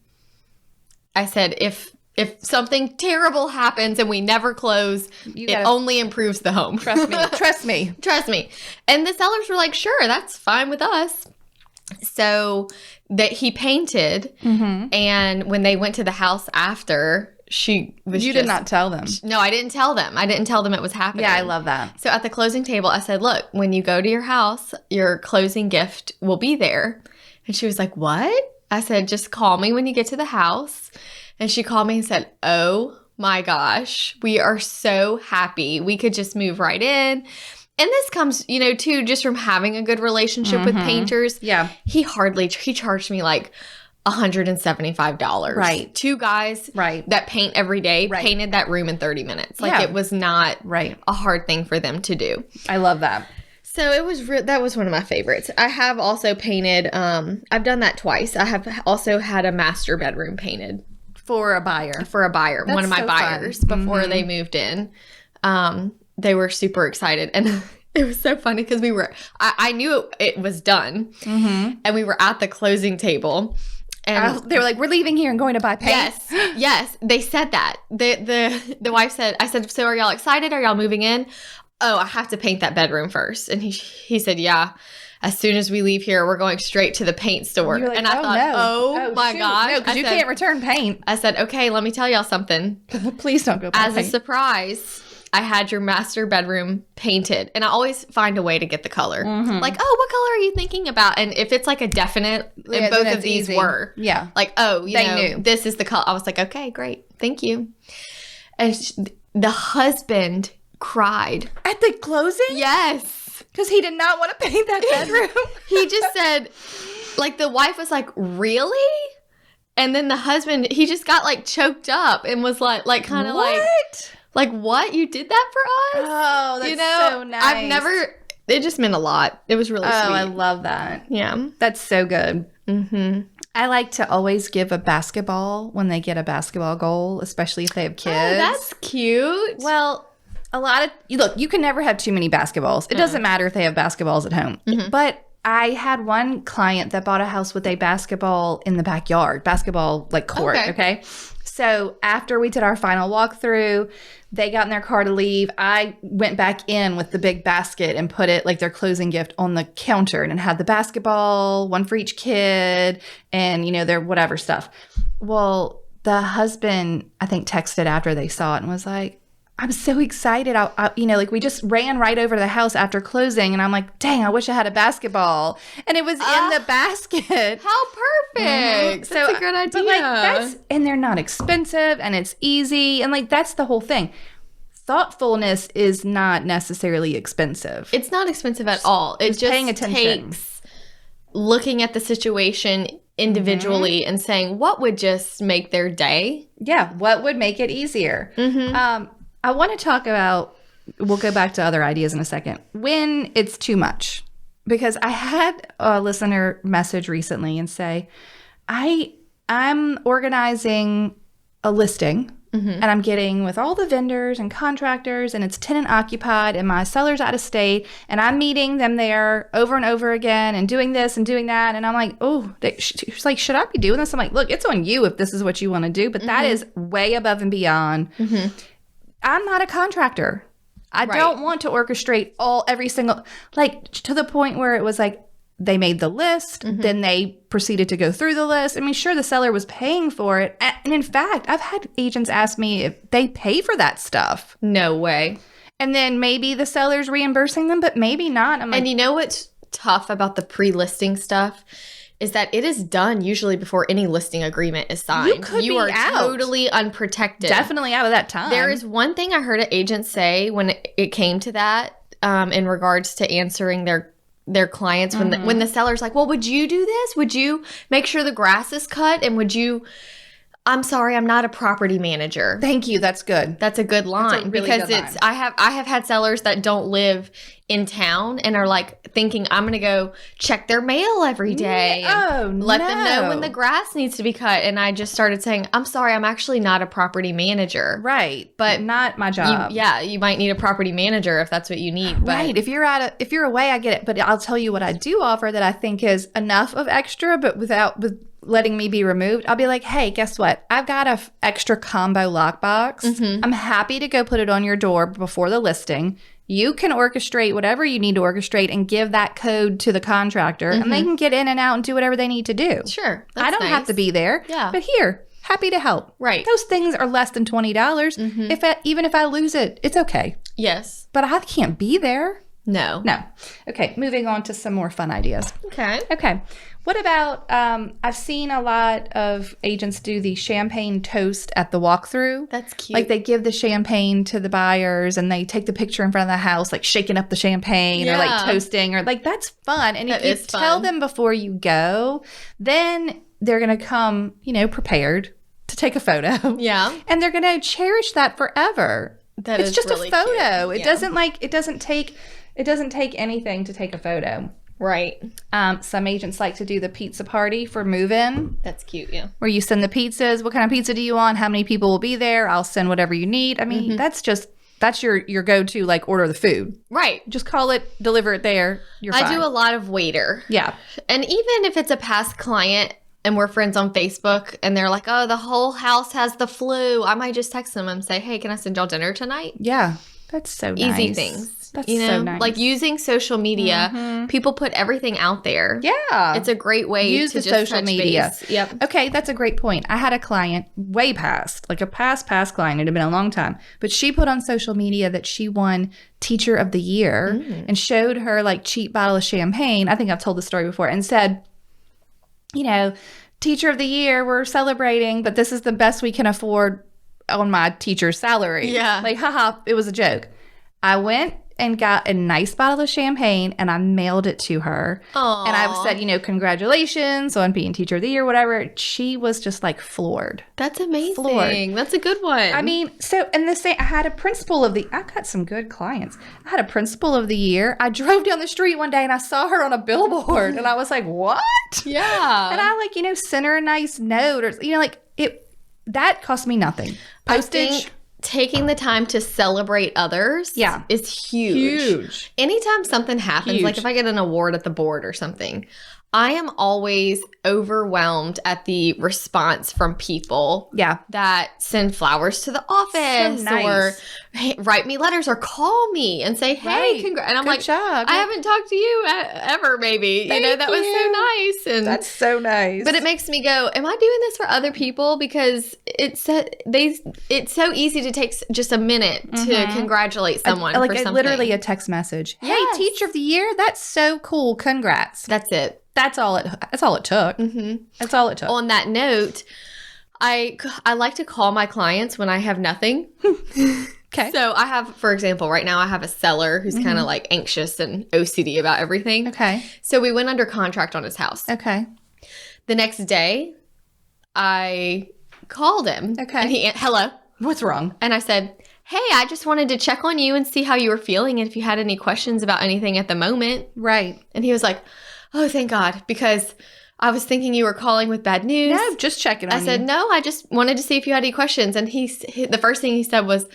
[SPEAKER 1] I said, if something terrible happens and we never close, it
[SPEAKER 2] gotta-
[SPEAKER 1] only improves the home.
[SPEAKER 2] Trust me. Trust me.
[SPEAKER 1] Trust me. And the sellers were like, sure, that's fine with us. So that he painted. And when they went to the house after, she was
[SPEAKER 2] You did not tell them.
[SPEAKER 1] No, I didn't tell them. I didn't tell them it was happening.
[SPEAKER 2] Yeah, I love that.
[SPEAKER 1] So at the closing table, I said, look, when you go to your house, your closing gift will be there. And she was like, what? I said, just call me when you get to the house. And she called me and said, oh my gosh, we are so happy. We could just move right in. And this comes, too, just from having a good relationship with painters.
[SPEAKER 2] Yeah.
[SPEAKER 1] He charged me like $175.
[SPEAKER 2] Right.
[SPEAKER 1] 2 guys
[SPEAKER 2] Right.
[SPEAKER 1] that paint every day
[SPEAKER 2] Right.
[SPEAKER 1] painted that room in 30 minutes. Like
[SPEAKER 2] Yeah.
[SPEAKER 1] it was not
[SPEAKER 2] Right.
[SPEAKER 1] a hard thing for them to do.
[SPEAKER 2] I love that.
[SPEAKER 1] So it was that was one of my favorites. I have also painted, I've done that twice. I have also had a master bedroom painted
[SPEAKER 2] For a buyer.
[SPEAKER 1] for a buyer,
[SPEAKER 2] That's
[SPEAKER 1] one of my
[SPEAKER 2] so fun.
[SPEAKER 1] buyers before they moved in. They were super excited. And it was so funny because I knew it was done. And we were at the closing table. And
[SPEAKER 2] They were like, we're leaving here and going to buy paint.
[SPEAKER 1] yes, they said that. The wife said, I said, so are y'all excited? Are y'all moving in? Oh, I have to paint that bedroom first. And he said, yeah. as soon as we leave here, we're going straight to the paint store.
[SPEAKER 2] You're like,
[SPEAKER 1] and I thought, oh my
[SPEAKER 2] shoot.
[SPEAKER 1] gosh.
[SPEAKER 2] No, because you can't return paint.
[SPEAKER 1] I said, okay, let me tell y'all something.
[SPEAKER 2] Please don't go buy
[SPEAKER 1] As
[SPEAKER 2] paint.
[SPEAKER 1] a surprise, I had your master bedroom painted. And I always find a way to get the color. Like, oh, what color are you thinking about? And if it's like a definite, and both of these were.
[SPEAKER 2] Yeah.
[SPEAKER 1] Like, oh,
[SPEAKER 2] They knew.
[SPEAKER 1] this is the color. I was like, okay, great. Thank you. And the husband cried.
[SPEAKER 2] At the closing?
[SPEAKER 1] Yes.
[SPEAKER 2] Because he did not want to paint that bedroom.
[SPEAKER 1] He just said, like, the wife was like, really? And then the husband, he just got like choked up and was like kind of like, what? You did that for us?
[SPEAKER 2] Oh, that's so nice.
[SPEAKER 1] I've never, it just meant a lot. It was really sweet.
[SPEAKER 2] I love that.
[SPEAKER 1] Yeah.
[SPEAKER 2] That's so good. Mm-hmm. I like to always give a basketball when they get a basketball goal, especially if they have kids.
[SPEAKER 1] Oh, that's cute.
[SPEAKER 2] Well, you can never have too many basketballs. It doesn't matter if they have basketballs at home. But I had one client that bought a house with a basketball in the backyard, basketball like court, okay? So after we did our final walkthrough, they got in their car to leave. I went back in with the big basket and put it like their closing gift on the counter, and it had the basketball, one for each kid, and their whatever stuff. Well, the husband, I think, texted after they saw it and was like, I'm so excited. We just ran right over to the house after closing, and I'm like, dang, I wish I had a basketball. And it was in the basket.
[SPEAKER 1] How perfect. That's a good idea.
[SPEAKER 2] But and they're not expensive, and it's easy. And that's the whole thing. Thoughtfulness is not necessarily expensive.
[SPEAKER 1] It's not expensive at all. It just
[SPEAKER 2] paying attention.
[SPEAKER 1] Takes looking at the situation individually and saying, what would just make their day?
[SPEAKER 2] Yeah, what would make it easier? I want to talk about, we'll go back to other ideas in a second, when it's too much. Because I had a listener message recently and say, I'm organizing a listing and I'm getting with all the vendors and contractors, and it's tenant occupied, and my seller's out of state, and I'm meeting them there over and over again and doing this and doing that. And I'm like, oh, she's like, should I be doing this? I'm like, look, it's on you if this is what you want to do, but that is way above and beyond. I'm not a contractor. I don't want to orchestrate every single, to the point where it was like, they made the list, then they proceeded to go through the list. I mean, sure, the seller was paying for it. And in fact, I've had agents ask me if they pay for that stuff.
[SPEAKER 1] No way.
[SPEAKER 2] And then maybe the seller's reimbursing them, but maybe not. I'm like,
[SPEAKER 1] and you know what's tough about the pre-listing stuff? Is that it is done usually before any listing agreement is signed. You are totally unprotected.
[SPEAKER 2] Definitely out of that time.
[SPEAKER 1] There is one thing I heard an agent say when it came to that in regards to answering their clients when the seller's like, well, would you do this? Would you make sure the grass is cut? And would you... I'm sorry, I'm not a property manager.
[SPEAKER 2] Thank you. That's good.
[SPEAKER 1] That's a good line because I have had sellers that don't live in town and are like thinking I'm going to go check their mail every day and let them know when the grass needs to be cut. And I just started saying, I'm sorry, I'm actually not a property manager.
[SPEAKER 2] Right. But not my job.
[SPEAKER 1] You might need a property manager if that's what you need. But
[SPEAKER 2] right. If you're away, I get it. But I'll tell you what I do offer that I think is enough of extra, but with letting me be removed. I'll be like, hey, guess what? I've got a extra combo lockbox. I'm happy to go put it on your door before the listing. You can orchestrate whatever you need to orchestrate and give that code to the contractor, and they can get in and out and do whatever they need to do.
[SPEAKER 1] Sure.
[SPEAKER 2] I don't have to be there.
[SPEAKER 1] Yeah.
[SPEAKER 2] But here, happy to help.
[SPEAKER 1] Right.
[SPEAKER 2] Those things are less than $20. Even if I lose it, it's okay.
[SPEAKER 1] Yes.
[SPEAKER 2] But I can't be there.
[SPEAKER 1] No.
[SPEAKER 2] Okay, moving on to some more fun ideas.
[SPEAKER 1] Okay.
[SPEAKER 2] What about, I've seen a lot of agents do the champagne toast at the walkthrough.
[SPEAKER 1] That's cute.
[SPEAKER 2] Like they give the champagne to the buyers and they take the picture in front of the house, like shaking up the champagne or like toasting or like that's fun. And if you tell them before you go, then they're going to come, prepared to take a photo.
[SPEAKER 1] Yeah.
[SPEAKER 2] And they're going to cherish that forever. It's just really a photo. Cute. It doesn't take anything to take a photo.
[SPEAKER 1] Right.
[SPEAKER 2] Some agents like to do the pizza party for move-in.
[SPEAKER 1] That's cute, yeah.
[SPEAKER 2] Where you send the pizzas. What kind of pizza do you want? How many people will be there? I'll send whatever you need. I mean, that's your go-to, like, order the food.
[SPEAKER 1] Right.
[SPEAKER 2] Just call it, deliver it there. You're fine.
[SPEAKER 1] I do a lot of waiter.
[SPEAKER 2] Yeah.
[SPEAKER 1] And even if it's a past client and we're friends on Facebook and they're like, oh, the whole house has the flu, I might just text them and say, hey, can I send y'all dinner tonight?
[SPEAKER 2] Yeah. That's so nice.
[SPEAKER 1] Easy things.
[SPEAKER 2] That's
[SPEAKER 1] you know,
[SPEAKER 2] so nice.
[SPEAKER 1] like using social media, people put everything out there.
[SPEAKER 2] Yeah.
[SPEAKER 1] It's a great way
[SPEAKER 2] Use
[SPEAKER 1] to
[SPEAKER 2] the
[SPEAKER 1] just
[SPEAKER 2] social
[SPEAKER 1] touch
[SPEAKER 2] media.
[SPEAKER 1] base. Yep.
[SPEAKER 2] Okay, that's a great point. I had a client way past, like a past client. It had been a long time. But she put on social media that she won Teacher of the Year and showed her like cheap bottle of champagne. I think I've told the story before, and said, you know, Teacher of the Year, we're celebrating, but this is the best we can afford on my teacher's salary.
[SPEAKER 1] Yeah.
[SPEAKER 2] Like, haha, it was a joke. I went and got a nice bottle of champagne and I mailed it to her.
[SPEAKER 1] Aww.
[SPEAKER 2] And I said, you know, congratulations on being Teacher of the Year, whatever. She was just like floored.
[SPEAKER 1] That's amazing.
[SPEAKER 2] Floored.
[SPEAKER 1] That's a good one.
[SPEAKER 2] I mean, so, and I had a principal of the, I've got some good clients. I had a principal of the year. I drove down the street one day and I saw her on a billboard and I was like, what?
[SPEAKER 1] Yeah.
[SPEAKER 2] And I like, you know, sent her a nice note or, you know, like that cost me nothing.
[SPEAKER 1] I
[SPEAKER 2] Postage.
[SPEAKER 1] think taking the time to celebrate others is huge. Anytime something happens, like if I get an award at the board or something, I am always overwhelmed at the response from people that send flowers to the office or write me letters or call me and say, hey, congrats. And I'm like,
[SPEAKER 2] job.
[SPEAKER 1] I haven't talked to you ever, maybe.
[SPEAKER 2] Thank
[SPEAKER 1] you know, that was so nice. And
[SPEAKER 2] that's so nice.
[SPEAKER 1] But it makes me go, am I doing this for other people? Because it's so easy to take just a minute to congratulate someone for something.
[SPEAKER 2] Literally a text message. Hey, Teacher of the Year, that's so cool. Congrats.
[SPEAKER 1] That's it.
[SPEAKER 2] That's all it took. That's all it took.
[SPEAKER 1] On that note, I like to call my clients when I have nothing.
[SPEAKER 2] Okay.
[SPEAKER 1] So I have, for example, right now I have a seller who's kind of like anxious and OCD about everything.
[SPEAKER 2] Okay.
[SPEAKER 1] So we went under contract on his house.
[SPEAKER 2] Okay.
[SPEAKER 1] The next day, I called him.
[SPEAKER 2] Okay.
[SPEAKER 1] And hello.
[SPEAKER 2] What's wrong?
[SPEAKER 1] And I said, hey, I just wanted to check on you and see how you were feeling and if you had any questions about anything at the moment.
[SPEAKER 2] Right.
[SPEAKER 1] And he was like, oh, thank God, because I was thinking you were calling with bad news.
[SPEAKER 2] No, just checking on you.
[SPEAKER 1] I said, no, I just wanted to see if you had any questions. And the first thing he said was,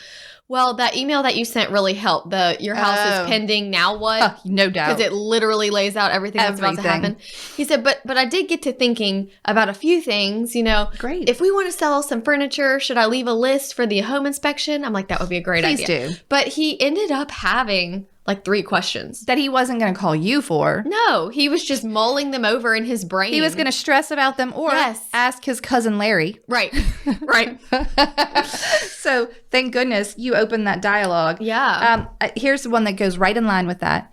[SPEAKER 1] well, that email that you sent really helped. Your house is pending. Now what?
[SPEAKER 2] No doubt.
[SPEAKER 1] Because it literally lays out everything that's about to happen. He said, but I did get to thinking about a few things. You know,
[SPEAKER 2] great.
[SPEAKER 1] If we want to sell some furniture, should I leave a list for the home inspection? I'm like, that would be a great idea.
[SPEAKER 2] Please do.
[SPEAKER 1] But he ended up having like 3 questions.
[SPEAKER 2] That he wasn't going to call you for.
[SPEAKER 1] No, he was just mulling them over in his brain.
[SPEAKER 2] He was going to stress about them or ask his cousin Larry.
[SPEAKER 1] Right, right.
[SPEAKER 2] So thank goodness you opened that dialogue.
[SPEAKER 1] Yeah.
[SPEAKER 2] Here's one that goes right in line with that.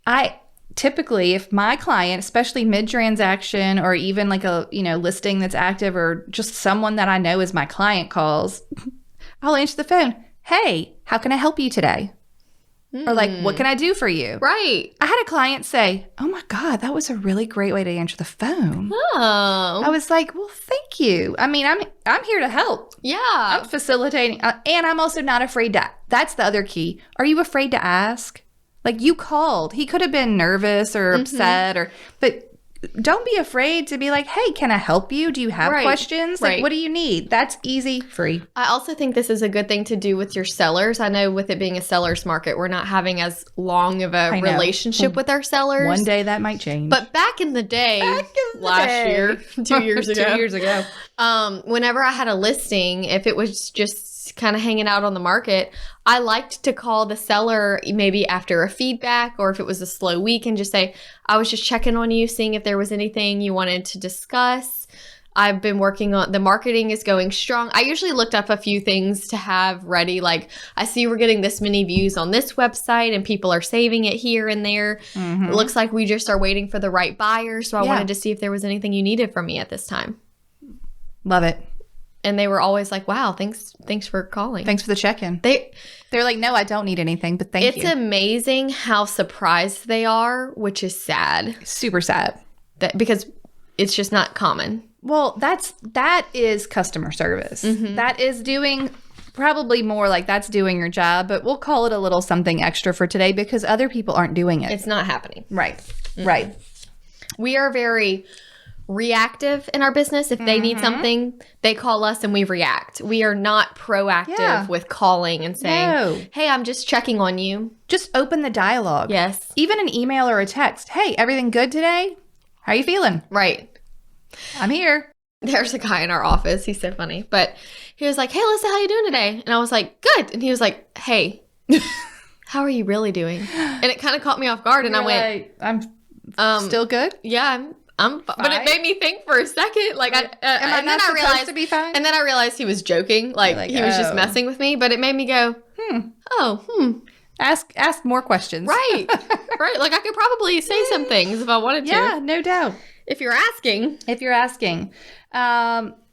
[SPEAKER 2] I typically, if my client, especially mid-transaction or even like a listing that's active or just someone that I know is my client calls, I'll answer the phone. Hey, how can I help you today? Or like, what can I do for you?
[SPEAKER 1] Right.
[SPEAKER 2] I had a client say, oh my God, that was a really great way to answer the phone.
[SPEAKER 1] Oh.
[SPEAKER 2] I was like, well, thank you. I mean, I'm here to help.
[SPEAKER 1] Yeah.
[SPEAKER 2] I'm facilitating. And I'm also not afraid to. That's the other key. Are you afraid to ask? Like you called. He could have been nervous or upset but don't be afraid to be like, hey, can I help you? Do you have questions? Like, what do you need? That's easy, free.
[SPEAKER 1] I also think this is a good thing to do with your sellers. I know with it being a seller's market, we're not having as long of a relationship with our sellers.
[SPEAKER 2] One day that might change.
[SPEAKER 1] But back in the day, year, 2 years ago.
[SPEAKER 2] 2 years ago.
[SPEAKER 1] Whenever I had a listing, if it was just kind of hanging out on the market, I liked to call the seller maybe after a feedback or if it was a slow week and just say, I was just checking on you, seeing if there was anything you wanted to discuss. I've been working on the marketing is going strong. I usually looked up a few things to have ready. Like I see we're getting this many views on this website and people are saving it here and there. It looks like we just are waiting for the right buyer. So I wanted to see if there was anything you needed from me at this time.
[SPEAKER 2] Love it.
[SPEAKER 1] And they were always like, wow, thanks for calling.
[SPEAKER 2] Thanks for the check-in. They're like, no, I don't need anything, but thank you.
[SPEAKER 1] It's amazing how surprised they are, which is sad.
[SPEAKER 2] Super sad.
[SPEAKER 1] Because it's just not common.
[SPEAKER 2] Well, that is customer service. That is doing probably more like that's doing your job, but we'll call it a little something extra for today because other people aren't doing it.
[SPEAKER 1] It's not happening.
[SPEAKER 2] Right. Right.
[SPEAKER 1] We are very reactive in our business. If they need something, they call us and we react. We are not proactive with calling and saying, hey, I'm just checking on you.
[SPEAKER 2] Just open the dialogue.
[SPEAKER 1] Yes.
[SPEAKER 2] Even an email or a text. Hey, everything good today? How are you feeling?
[SPEAKER 1] Right.
[SPEAKER 2] I'm here.
[SPEAKER 1] There's a guy in our office. He's so funny. But he was like, hey, Alyssa, how you doing today? And I was like, good. And he was like, hey, How are you really doing? And it kind of caught me off guard, and I went,
[SPEAKER 2] I'm still good.
[SPEAKER 1] Yeah, I'm but it made me think for a second, like,
[SPEAKER 2] Am I not supposed to be fine?
[SPEAKER 1] And then I realized he was joking, like he was just messing with me. But it made me go,
[SPEAKER 2] Ask more questions.
[SPEAKER 1] Right, right. Like I could probably say some things if I wanted to.
[SPEAKER 2] Yeah, no doubt.
[SPEAKER 1] If you're asking.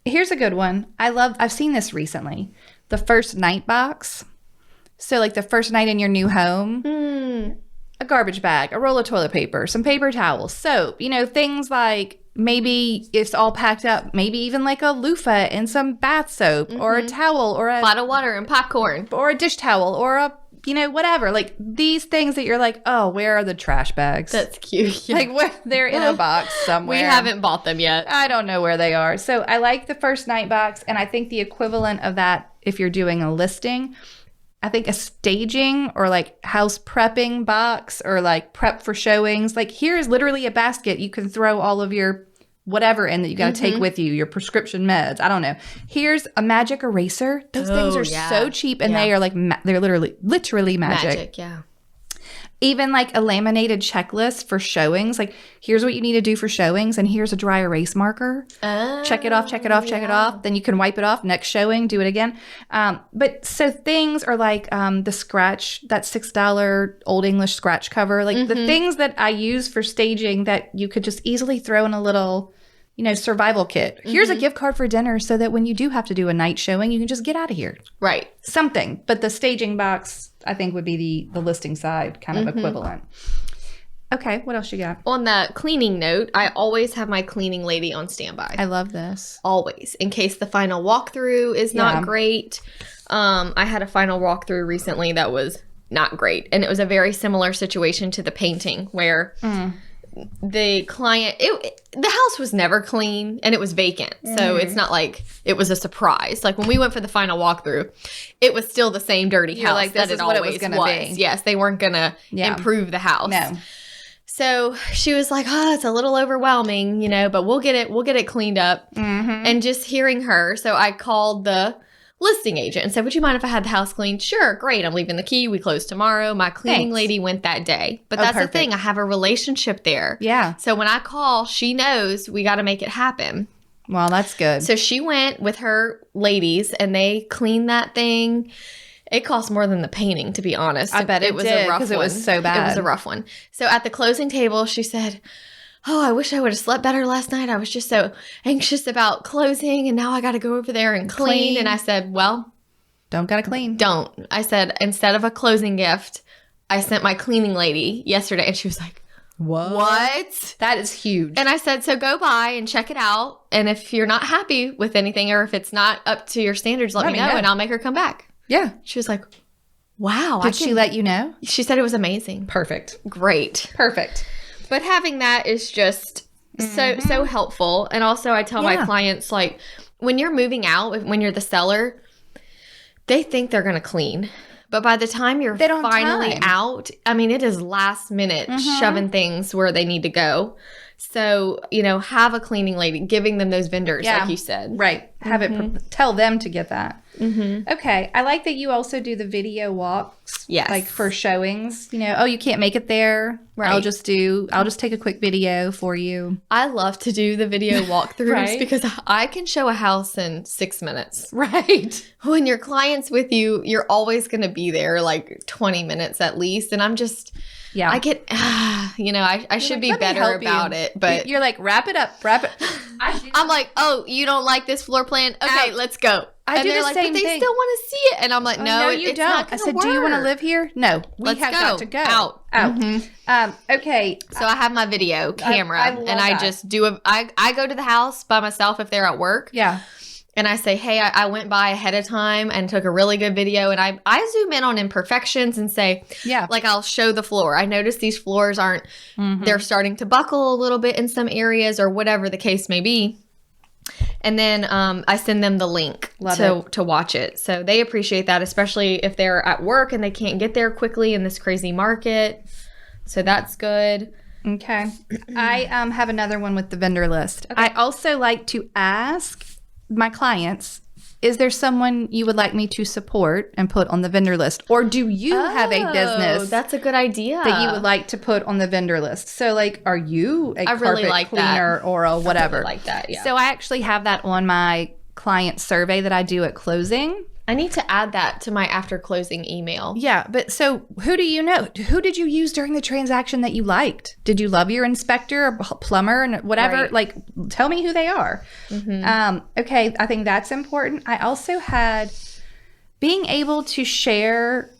[SPEAKER 2] Here's a good one. I've seen this recently. The first night box. So like the first night in your new home, a garbage bag, a roll of toilet paper, some paper towels, soap, things like maybe it's all packed up, maybe even like a loofah and some bath soap or a towel or a
[SPEAKER 1] bottle of water and popcorn
[SPEAKER 2] or a dish towel or a, whatever. Like these things that you're like, oh, where are the trash bags?
[SPEAKER 1] That's cute. Yeah.
[SPEAKER 2] Like where they're in a box somewhere.
[SPEAKER 1] We haven't bought them yet.
[SPEAKER 2] I don't know where they are. So I like the first night box. And I think the equivalent of that, if you're doing a listing, I think a staging or like house prepping box or like prep for showings. Like here's literally a basket you can throw all of your whatever in that you got to take with you, your prescription meds. I don't know. Here's a magic eraser. Those things are so cheap and they are like, they're literally magic.
[SPEAKER 1] Magic, yeah.
[SPEAKER 2] Even like a laminated checklist for showings. Like, here's what you need to do for showings, and here's a dry erase marker. Check it off, check it off, check it off. Then you can wipe it off. Next showing, do it again. But so things are like the scratch, that $6 Old English scratch cover. Like the things that I use for staging that you could just easily throw in a little, survival kit. Here's a gift card for dinner so that when you do have to do a night showing, you can just get out of here.
[SPEAKER 1] Right.
[SPEAKER 2] Something. But the staging box, I think, would be the listing side kind of equivalent. Okay, what else you got?
[SPEAKER 1] On the cleaning note, I always have my cleaning lady on standby.
[SPEAKER 2] I love this.
[SPEAKER 1] Always. In case the final walkthrough is not great. I had a final walkthrough recently that was not great. And it was a very similar situation to the painting where the client, the house was never clean and it was vacant. So it's not like it was a surprise. Like when we went for the final walkthrough, it was still the same dirty house
[SPEAKER 2] like,
[SPEAKER 1] that it always was. Yes, they weren't going to improve the house.
[SPEAKER 2] No.
[SPEAKER 1] So she was like, oh, it's a little overwhelming, but we'll get it cleaned up. And just hearing her, so I called the listing agent and said, would you mind if I had the house cleaned? Sure, great. I'm leaving the key. We close tomorrow. My cleaning lady went that day. But that's the thing. I have a relationship there. Yeah. So when I call, she knows we got to make it happen.
[SPEAKER 2] Well, that's good.
[SPEAKER 1] So she went with her ladies and they cleaned that thing. It cost more than the painting, to be honest.
[SPEAKER 2] I bet it was a rough one. Because it was so bad.
[SPEAKER 1] It was a rough one. So at the closing table, she said, oh, I wish I would have slept better last night. I was just so anxious about closing, and now I got to go over there and clean. And I said, well,
[SPEAKER 2] don't got to clean.
[SPEAKER 1] Don't. I said, instead of a closing gift, I sent my cleaning lady yesterday, and she was like, what?
[SPEAKER 2] That is huge.
[SPEAKER 1] And I said, so go by and check it out. And if you're not happy with anything or if it's not up to your standards, let me know, and I'll make her come back.
[SPEAKER 2] Yeah.
[SPEAKER 1] She was like, wow.
[SPEAKER 2] Did she let you know?
[SPEAKER 1] She said it was amazing.
[SPEAKER 2] Perfect.
[SPEAKER 1] Great.
[SPEAKER 2] Perfect.
[SPEAKER 1] But having that is just so helpful. And also I tell my clients, like, when you're moving out, when you're the seller, they think they're going to clean. But by the time you're finally out, I mean, it is last minute shoving things where they need to go. So, have a cleaning lady, giving them those vendors, like you said.
[SPEAKER 2] Right. Have it, tell them to get that. Okay. I like that you also do the video walks.
[SPEAKER 1] Yes.
[SPEAKER 2] Like for showings, you can't make it there. Right. I'll just take a quick video for you.
[SPEAKER 1] I love to do the video walkthroughs because I can show a house in 6 minutes.
[SPEAKER 2] Right.
[SPEAKER 1] When your client's with you, you're always going to be there like 20 minutes at least. And I'm just... Yeah, I get, I should be better about it, but
[SPEAKER 2] you're like, wrap it up.
[SPEAKER 1] I'm like, oh, you don't like this floor plan? Okay, let's go.
[SPEAKER 2] I do the
[SPEAKER 1] like,
[SPEAKER 2] same
[SPEAKER 1] but
[SPEAKER 2] thing.
[SPEAKER 1] They still want to see it, and I'm like, no,
[SPEAKER 2] you
[SPEAKER 1] it's
[SPEAKER 2] don't.
[SPEAKER 1] Not
[SPEAKER 2] I said,
[SPEAKER 1] work.
[SPEAKER 2] do you want to live here? No,
[SPEAKER 1] let's
[SPEAKER 2] got to go
[SPEAKER 1] out.
[SPEAKER 2] Okay,
[SPEAKER 1] so I have my video camera, and I just do I go to the house by myself if they're at work.
[SPEAKER 2] Yeah.
[SPEAKER 1] And I say, hey, I went by ahead of time and took a really good video. And I zoom in on imperfections and say, like I'll show the floor. I notice these floors aren't, they're starting to buckle a little bit in some areas or whatever the case may be. And then I send them the link to watch it. So they appreciate that, especially if they're at work and they can't get there quickly in this crazy market. So that's good.
[SPEAKER 2] Okay. I have another one with the vendor list. Okay. I also like to ask my clients is there someone you would like me to support and put on the vendor list? Or do you have a business
[SPEAKER 1] that's a good idea
[SPEAKER 2] that you would like to put on the vendor list? So like, are you a carpet
[SPEAKER 1] really like
[SPEAKER 2] cleaner or a whatever?
[SPEAKER 1] I really like that, yeah.
[SPEAKER 2] So I actually have that on my client survey that I do at closing.
[SPEAKER 1] I need to add that to my after closing email.
[SPEAKER 2] Yeah, but so who do you know? Who did you use during the transaction that you liked? Did you love your inspector or plumber and whatever?
[SPEAKER 1] Right.
[SPEAKER 2] Like, tell me who they are. Okay, I think that's important. I also had being able to share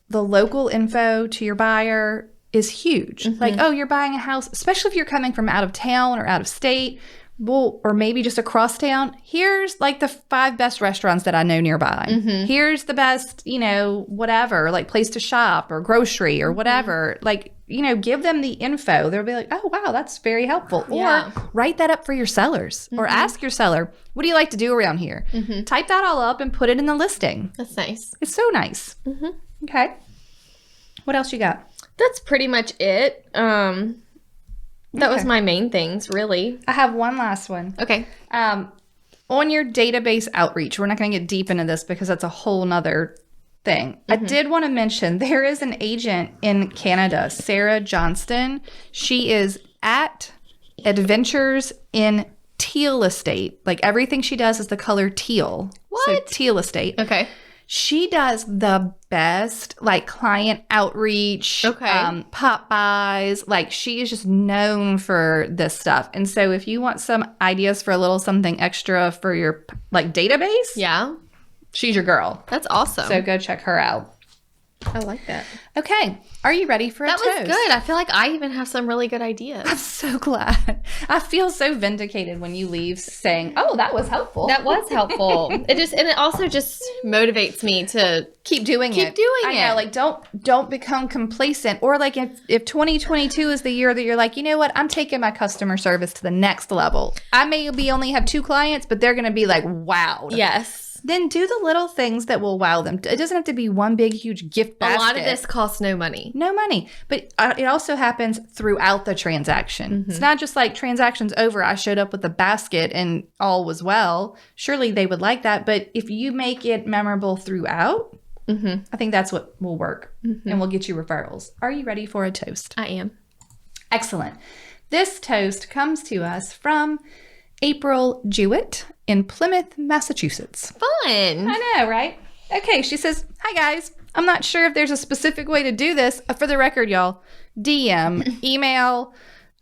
[SPEAKER 2] the local info to your buyer is huge. Like, oh, you're buying a house, especially if you're coming from out of town or out of state. Well, or maybe just across town. Here's like the 5 best restaurants that I know nearby. Here's the best, whatever, like place to shop or grocery or whatever. Like, give them the info. They'll be like, oh, wow, that's very helpful.
[SPEAKER 1] Yeah.
[SPEAKER 2] Or write that up for your sellers or ask your seller, what do you like to do around here? Type that all up and put it in the listing.
[SPEAKER 1] That's nice.
[SPEAKER 2] It's so nice. Okay. What else you got?
[SPEAKER 1] That's pretty much it. That was my main things, really.
[SPEAKER 2] I have one last one.
[SPEAKER 1] Okay.
[SPEAKER 2] On your database outreach, we're not going to get deep into this because that's a whole nother thing. I did want to mention there is an agent in Canada, Sarah Johnston. She is at Adventures in Teal Estate. Like everything she does is the color teal.
[SPEAKER 1] What?
[SPEAKER 2] So Teal Estate.
[SPEAKER 1] Okay.
[SPEAKER 2] She does the best, like, client outreach, pop buys. Like, she is just known for this stuff. And so if you want some ideas for a little something extra for your, like, database,
[SPEAKER 1] Yeah.
[SPEAKER 2] she's your girl.
[SPEAKER 1] That's awesome.
[SPEAKER 2] So go check her out.
[SPEAKER 1] I like that.
[SPEAKER 2] Okay. Are you ready for a toast?
[SPEAKER 1] That was good. I feel like I even have some really good ideas.
[SPEAKER 2] I'm so glad. I feel so vindicated when you leave saying, oh, that was helpful.
[SPEAKER 1] That was helpful. It also just motivates me to
[SPEAKER 2] keep doing it. I know, like don't become complacent. Or like if 2022 is the year that you're like, you know what, I'm taking my customer service to the next level. I may only have 2 clients, but they're gonna be like, wow.
[SPEAKER 1] Yes.
[SPEAKER 2] Then do the little things that will wow them. It doesn't have to be one big huge gift basket.
[SPEAKER 1] A lot of this costs no money.
[SPEAKER 2] No money. But it also happens throughout the transaction. It's not just like transaction's over, I showed up with a basket and all was well. Surely they would like that. But if you make it memorable throughout, I think that's what will work. And will get you referrals. Are you ready for a toast?
[SPEAKER 1] I am.
[SPEAKER 2] Excellent. This toast comes to us from April Jewett in Plymouth, Massachusetts.
[SPEAKER 1] Fun.
[SPEAKER 2] I know, right? Okay, she says, hi guys. I'm not sure if there's a specific way to do this. For the record, y'all, DM, email,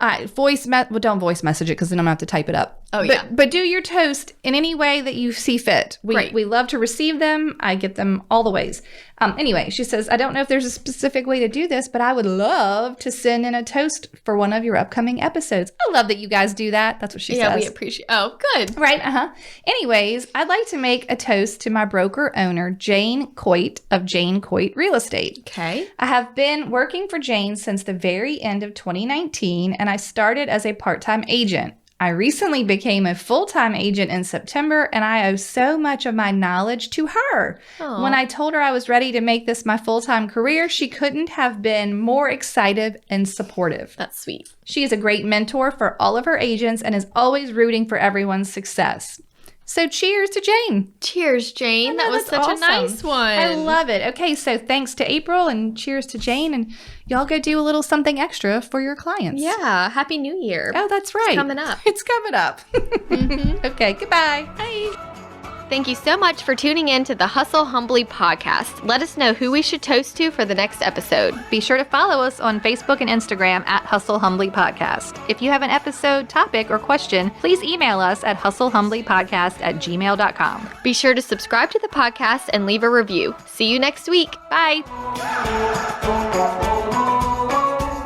[SPEAKER 2] don't voice message it because then I'm going to have to type it up.
[SPEAKER 1] Oh, yeah.
[SPEAKER 2] But do your toast in any way that you see fit. We love to receive them. I get them all the ways. Anyway, she says, I don't know if there's a specific way to do this, but I would love to send in a toast for one of your upcoming episodes. I love that you guys do that. That's what she says.
[SPEAKER 1] Yeah, we appreciate. Oh, good.
[SPEAKER 2] Right. Anyways, I'd like to make a toast to my broker owner, Jane Coit of Jane Coit Real Estate.
[SPEAKER 1] Okay.
[SPEAKER 2] I have been working for Jane since the very end of 2019, and I started as a part-time agent. I recently became a full-time agent in September, and I owe so much of my knowledge to her.
[SPEAKER 1] Aww.
[SPEAKER 2] When I told her I was ready to make this my full-time career, she couldn't have been more excited and supportive.
[SPEAKER 1] That's sweet.
[SPEAKER 2] She is a great mentor for all of her agents and is always rooting for everyone's success. So cheers to Jane.
[SPEAKER 1] Cheers, Jane. That was such a nice one.
[SPEAKER 2] I love it. Okay, so thanks to April and cheers to Jane. And y'all go do a little something extra for your clients.
[SPEAKER 1] Yeah. Happy New Year.
[SPEAKER 2] Oh, that's right.
[SPEAKER 1] It's coming up.
[SPEAKER 2] It's coming up. Okay, goodbye.
[SPEAKER 1] Bye. Thank you so much for tuning in to the Hustle Humbly podcast. Let us know who we should toast to for the next episode.
[SPEAKER 3] Be sure to follow us on Facebook and Instagram at Hustle Humbly Podcast. If you have an episode, topic, or question, please email us at hustlehumblypodcast@gmail.com.
[SPEAKER 1] Be sure to subscribe to the podcast and leave a review. See you next week. Bye.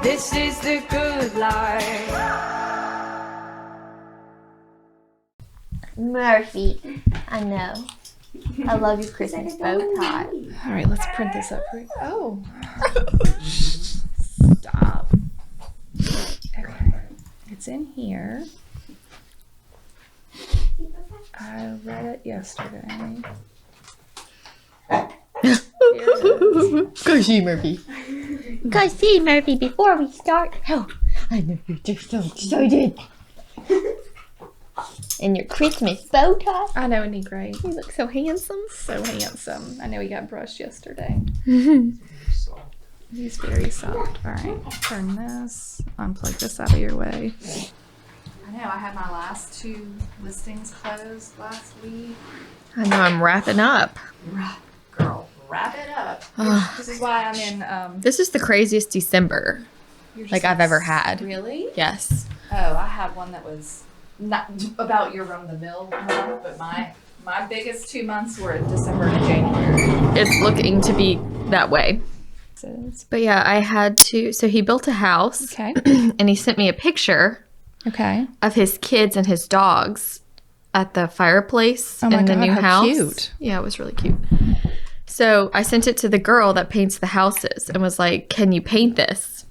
[SPEAKER 4] This is the good life.
[SPEAKER 1] Murphy, I know. I love your Christmas bow tie.
[SPEAKER 2] All right, let's print this up. Oh. Stop. Okay. It's in here. I read it yesterday.
[SPEAKER 1] Go see Murphy. Go see Murphy before we start. Oh, I know you're just so excited. And your Christmas bow tie.
[SPEAKER 2] I know, isn't he great?
[SPEAKER 1] You look so handsome.
[SPEAKER 2] So handsome. I know he got brushed yesterday. He's very soft. All right, turn this, unplug this out of your way. I know, I had my last 2 listings closed last week.
[SPEAKER 1] I know, I'm wrapping up.
[SPEAKER 2] Girl, wrap it up. This is why I'm in,
[SPEAKER 1] This is the craziest December like I've ever had.
[SPEAKER 2] Really?
[SPEAKER 1] Yes.
[SPEAKER 2] Oh, I had one that was not about your run-of-the-mill month, but my biggest 2 months were December to January.
[SPEAKER 1] It's looking to be that way. But yeah, I had to. So he built a house.
[SPEAKER 2] Okay.
[SPEAKER 1] And he sent me a picture
[SPEAKER 2] Okay.
[SPEAKER 1] of his kids and his dogs at the fireplace
[SPEAKER 2] Oh my
[SPEAKER 1] in the
[SPEAKER 2] God,
[SPEAKER 1] new
[SPEAKER 2] how
[SPEAKER 1] house.
[SPEAKER 2] cute.
[SPEAKER 1] Yeah, it was really cute. So I sent it to the girl that paints the houses and was like, "Can you paint this?"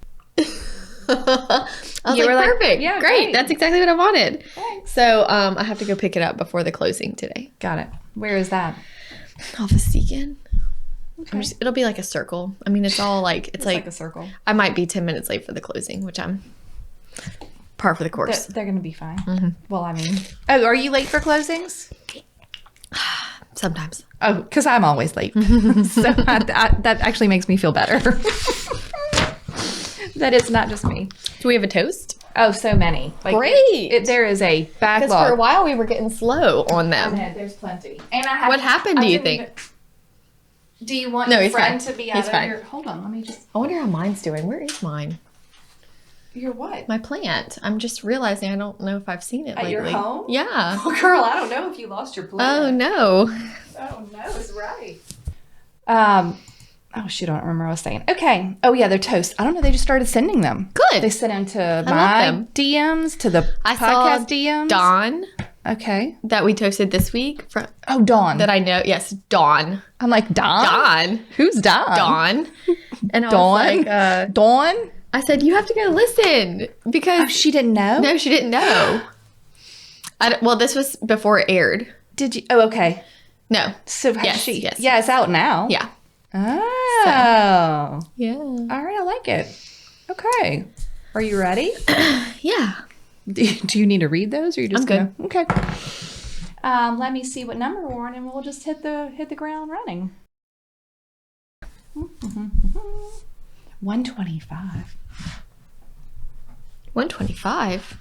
[SPEAKER 1] I was
[SPEAKER 2] You were like,
[SPEAKER 1] perfect.
[SPEAKER 2] "Yeah,
[SPEAKER 1] great.
[SPEAKER 2] great."
[SPEAKER 1] That's exactly what I wanted.
[SPEAKER 2] Thanks.
[SPEAKER 1] So I have to go pick it up before the closing today.
[SPEAKER 2] Got it. Where is that?
[SPEAKER 1] Office Deacon.
[SPEAKER 2] Okay.
[SPEAKER 1] It'll be like a circle. I mean, it's all like it's like
[SPEAKER 2] a circle.
[SPEAKER 1] I might be 10 minutes late for the closing, which I'm par for the course.
[SPEAKER 2] They're going to be fine. Well, I mean. Oh, are you late for closings?
[SPEAKER 1] Sometimes.
[SPEAKER 2] Oh, because I'm always late. So that actually makes me feel better. That it's not just me.
[SPEAKER 1] Do we have a toast?
[SPEAKER 2] Oh, so many. Like,
[SPEAKER 1] Great.
[SPEAKER 2] There is a
[SPEAKER 1] Because
[SPEAKER 2] backlog.
[SPEAKER 1] for a while we were getting slow on them.
[SPEAKER 2] There's plenty. And I have.
[SPEAKER 1] What happened, do you think?
[SPEAKER 2] Do you want
[SPEAKER 1] No,
[SPEAKER 2] your
[SPEAKER 1] he's
[SPEAKER 2] friend
[SPEAKER 1] fine.
[SPEAKER 2] to be
[SPEAKER 1] He's
[SPEAKER 2] out
[SPEAKER 1] fine.
[SPEAKER 2] of your? Hold on, let me just.
[SPEAKER 1] I wonder how mine's doing. Where is mine?
[SPEAKER 2] Your what?
[SPEAKER 1] My plant. I'm just realizing I don't know if I've seen it
[SPEAKER 2] At
[SPEAKER 1] lately.
[SPEAKER 2] your home?
[SPEAKER 1] Yeah.
[SPEAKER 2] Oh, girl, I don't know if you lost your plant.
[SPEAKER 1] Oh no.
[SPEAKER 2] Oh no, it's right. Oh shoot, I don't remember what I was saying. Okay. Oh yeah, they're toast. I don't know. They just started sending them.
[SPEAKER 1] Good.
[SPEAKER 2] They sent them to
[SPEAKER 1] love
[SPEAKER 2] my
[SPEAKER 1] them.
[SPEAKER 2] DMs, to the
[SPEAKER 1] I
[SPEAKER 2] podcast
[SPEAKER 1] saw
[SPEAKER 2] DMs.
[SPEAKER 1] Dawn
[SPEAKER 2] Okay.
[SPEAKER 1] that we toasted this week.
[SPEAKER 2] Oh, Dawn.
[SPEAKER 1] That I know. Yes, Dawn.
[SPEAKER 2] I'm like, Dawn?
[SPEAKER 1] Dawn.
[SPEAKER 2] Who's Dawn?
[SPEAKER 1] Dawn. And I
[SPEAKER 2] Dawn?
[SPEAKER 1] was like,
[SPEAKER 2] Dawn?
[SPEAKER 1] I said, you have to go listen because
[SPEAKER 2] Oh, she didn't know?
[SPEAKER 1] no, she didn't know. Well, this was before it aired.
[SPEAKER 2] Did you? Oh, okay.
[SPEAKER 1] No.
[SPEAKER 2] So has
[SPEAKER 1] Yes,
[SPEAKER 2] she?
[SPEAKER 1] yes.
[SPEAKER 2] Yeah, it's out now.
[SPEAKER 1] Yeah.
[SPEAKER 2] Oh.
[SPEAKER 1] Yeah.
[SPEAKER 2] All right, I like it. Okay. Are you ready?
[SPEAKER 1] Yeah.
[SPEAKER 2] Do you need to read those, or you just
[SPEAKER 1] I'm good.
[SPEAKER 2] gonna? Okay. Let me see what number we're on, and we'll just hit the ground running. 125.
[SPEAKER 1] 125.